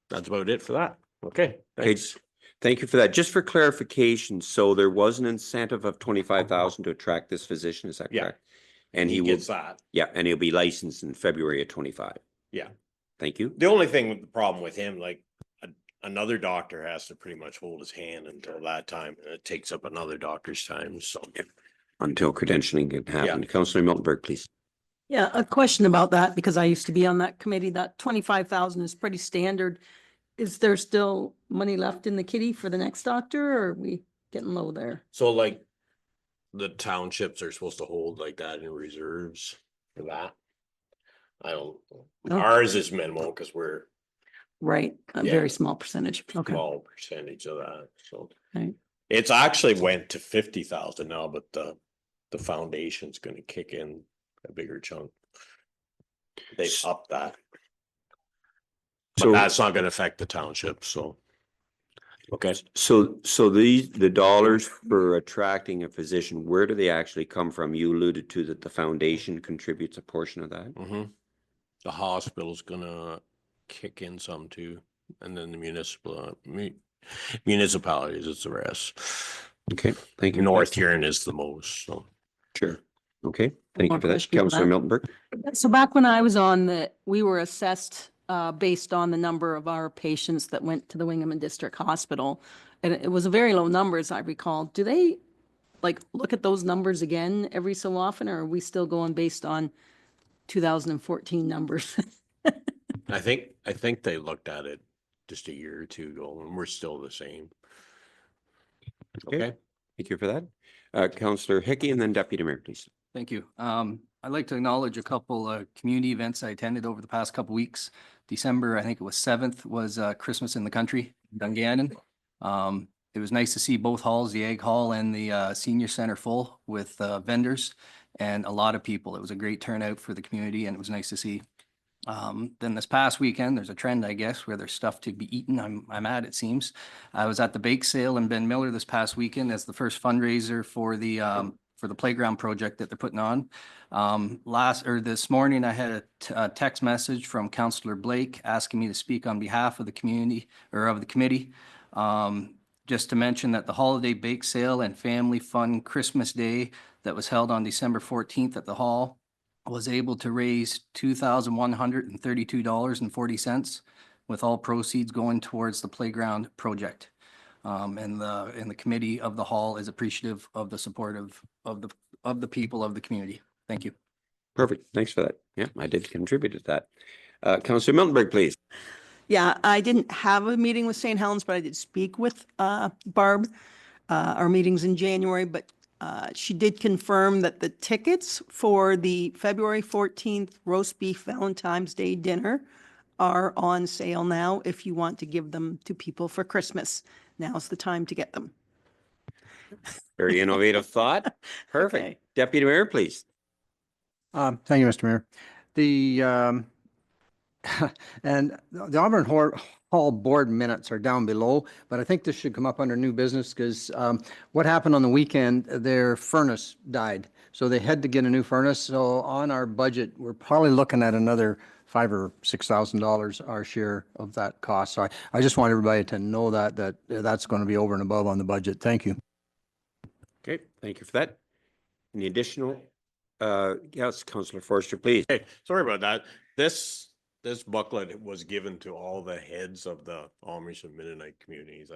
that's about it for that. Okay, thanks. Okay. Thank you for that. Just for clarification, so there was an incentive of 25,000 to attract this physician, is that correct? And he gets that. Yeah, and he'll be licensed in February of 25. Yeah. Thank you. The only thing, the problem with him, like another doctor has to pretty much hold his hand until that time. And it takes up another doctor's time. So until credentialing can happen. Councillor Miltenberg, please. Yeah, a question about that, because I used to be on that committee. That 25,000 is pretty standard. Is there still money left in the kitty for the next doctor, or are we getting low there? So like the townships are supposed to hold like that in reserves for that. I don't, Oh. ours is minimal because we're Right, a Yeah. very small percentage. Okay. small percentage of that, so. Right. It's actually went to 50,000 now, but the foundation's gonna kick in a bigger chunk. They've upped that. But So- that's not gonna affect the township, so. Okay, So the dollars for attracting a physician, where do they actually come from? You alluded to that the foundation contributes a portion of that. the hospital's gonna kick in some too, and then the municipalities is the rest. Okay, thank you. for North that. Huron is the most, so. Sure. Okay, thank More you for that. question for Councillor that. Miltenberg. So back when I was on we were assessed based on the number of our patients that went to the Wingham and District Hospital. And it was a very low number, as I recall. Do they like look at those numbers again every so often, or are we still going based on 2014 numbers? I think they looked at it just a year or two ago and we're still the same. Okay, Thank you for that. Councillor Hickey and then Deputy Mayor, please. Thank you. I'd like to acknowledge a couple community events I attended over the past couple weeks. December, I think it was 7th, was Christmas in the Country, Dungannon. It was nice to see both halls, the Ag Hall and the Senior Center full with vendors and a lot of people. It was a great turnout for the community and it was nice to see. Then this past weekend, there's a trend, I guess, where there's stuff to be eaten. I'm at, it seems. I was at the bake sale in Ben Miller this past weekend as the first fundraiser for the playground project that they're putting on. This morning, I had a text message from Councillor Blake asking me to speak on behalf of the community or of the committee. Just to mention that the holiday bake sale and family fun Christmas day that was held on December 14th at the hall was able to raise $2,132.40, with all proceeds going towards the playground project. And the committee of the hall is appreciative of the support of the people of the community. Thank you. Perfect. Thanks for that. Yeah, I did contribute to that. Councillor Miltenberg, please. Yeah, I didn't have a meeting with St. Helens, but I did speak with Barb. Our meeting's in January, but she did confirm that the tickets for the February 14th roast beef Valentine's Day dinner are on sale now if you want to give them to people for Christmas. Now's the time to get them. Very innovative thought. Perfect. Okay. Deputy Mayor, please. Thank you, Mr. Mayor. The and the Auburn Hall board minutes are down below, but I think this should come up under new business because what happened on the weekend, their furnace died. So they had to get a new furnace. So on our budget, we're probably looking at another $5,000 or $6,000 our share of that cost. So I just want everybody to know that that's going to be over and above on the budget. Thank you. Okay, thank you for that. Any additional? Yes, Councillor Forster, please. Hey, sorry about that. This booklet was given to all the heads of the Amish and Mennonite communities.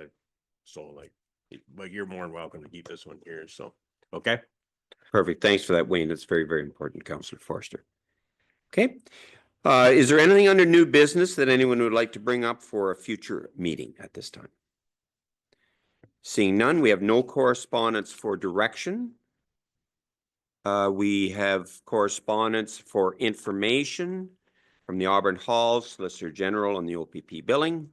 But you're more than welcome to keep this one here, so, okay? Perfect. Thanks for that, Wayne. That's very, very important, Councillor Forster. Okay. Is there anything under new business that anyone would like to bring up for a future meeting at this time? Seeing none, we have no correspondence for direction. We have correspondence for information from the Auburn Hall, Solicitor General, and the OPP billing.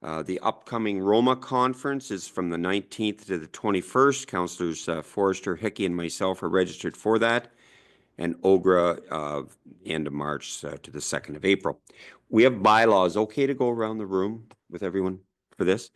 The upcoming Roma conference is from the 19th to the 21st. Councillors Forster, Hickey, and myself are registered for that. And OGRA end of March to the 2nd of April. We have bylaws. Okay to go around the room with everyone for this?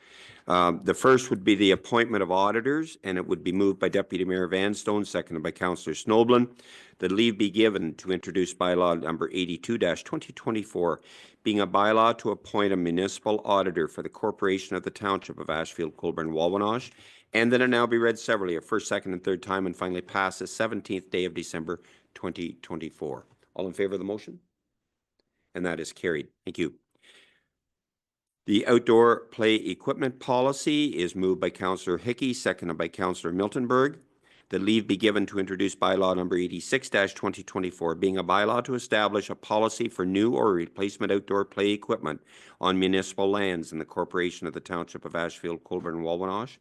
The first would be the appointment of auditors, and it would be moved by Deputy Mayor Vanstone, seconded by Councillor Snoblin. That leave be given to introduce bylaw number 82-2024, being a bylaw to appoint a municipal auditor for the corporation of the Township of Ashfield-Colborne-Wawanosh, and that it now be read severally a first, second, and third time and finally pass the 17th day of December 2024. All in favor of the motion? And that is carried. Thank you. The outdoor play equipment policy is moved by Councillor Hickey, seconded by Councillor Miltenberg. that leave be given to introduce bylaw number 86-2024, being a bylaw to establish a policy for new or replacement outdoor play equipment on municipal lands in the corporation of the Township of Ashfield-Colborne-Wawanosh,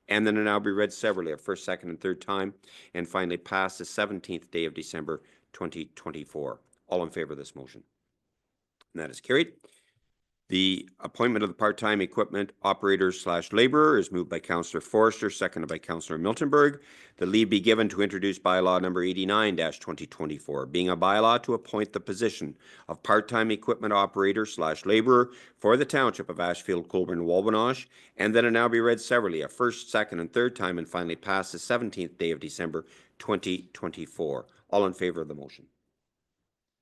and then it now be read severally a first, second, and third time, and finally passed the 17th day of December 2024. All in favor of this motion? And that is carried. The appointment of the part-time equipment operator / laborer is moved by Councillor Forrester, seconded by Councillor Miltenberg. The leave be given to introduce bylaw number 89-2024, being a bylaw to appoint the position of part-time equipment operator / laborer for the Township of Ashfield-Colborne-Wawanosh, and then it now be read severally a first, second, and third time, and finally passed the 17th day of December 2024. All in favor of the motion?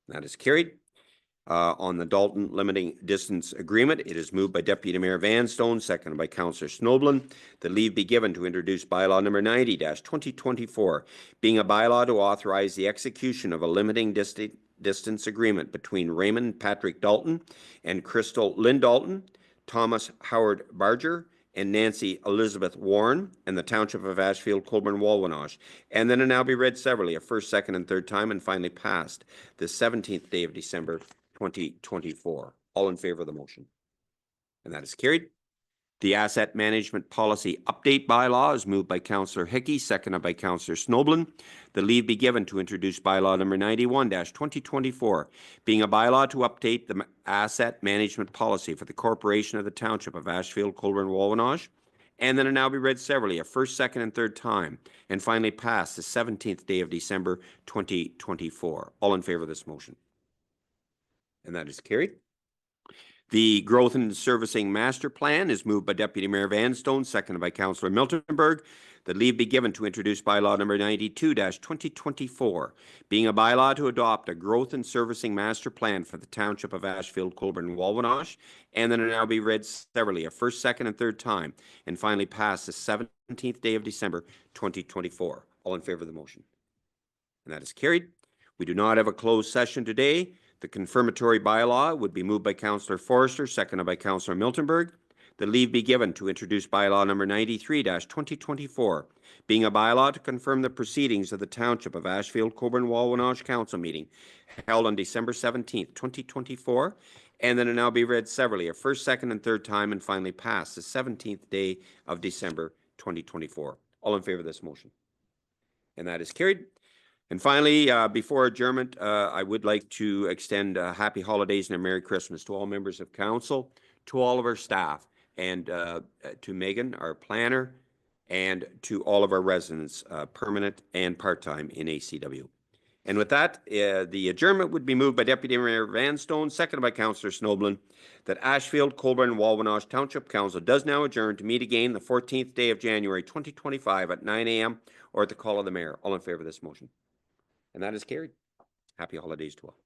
That is carried. On the Dalton Limiting Distance Agreement, it is moved by Deputy Mayor Vanstone, seconded by Councillor Snoblin. The leave be given to introduce bylaw number 90-2024, being a bylaw to authorize the execution of a limiting distance agreement between Raymond Patrick Dalton and Crystal Lynn Dalton, Thomas Howard Barger, and Nancy Elizabeth Warren, and the Township of Ashfield-Colborne-Wawanosh, and then it now be read severally a first, second, and third time, and finally passed the 17th day of December 2024. All in favor of the motion? And that is carried. The Asset Management Policy Update Bylaw is moved by Councillor Hickey, seconded by Councillor Snoblin. The leave be given to introduce bylaw number 91-2024, being a bylaw to update the asset management policy for the corporation of the Township of Ashfield-Colborne-Wawanosh, and then it now be read severally a first, second, and third time, and finally passed the 17th day of December 2024. All in favor of this motion? And that is carried. The Growth and Servicing Master Plan is moved by Deputy Mayor Vanstone, seconded by Councillor Miltenberg. The leave be given to introduce bylaw number 92-2024, being a bylaw to adopt a Growth and Servicing Master Plan for the Township of Ashfield-Colborne-Wawanosh, and then it now be read severally a first, second, and third time, and finally passed the 17th day of December 2024. All in favor of the motion? And that is carried. We do not have a closed session today. The confirmatory bylaw would be moved by Councillor Forrester, seconded by Councillor Miltenberg. The leave be given to introduce bylaw number 93-2024, being a bylaw to confirm the proceedings of the Township of Ashfield-Colborne-Wawanosh Council meeting held on December 17th, 2024, and then it now be read severally a first, second, and third time, and finally passed the 17th day of December 2024. All in favor of this motion? And that is carried. And finally, before adjournment, I would like to extend happy holidays and a Merry Christmas to all members of council, to all of our staff, and to Megan, our planner, and to all of our residents, permanent and part-time in ACW. And with that, the adjournment would be moved by Deputy Mayor Vanstone, seconded by Councillor Snoblin, that Ashfield-Colborne-Wawanosh Township Council does now adjourn to meet again the 14th day of January 2025 at 9 a.m. or at the call of the mayor. All in favor of this motion? And that is carried. Happy holidays to all.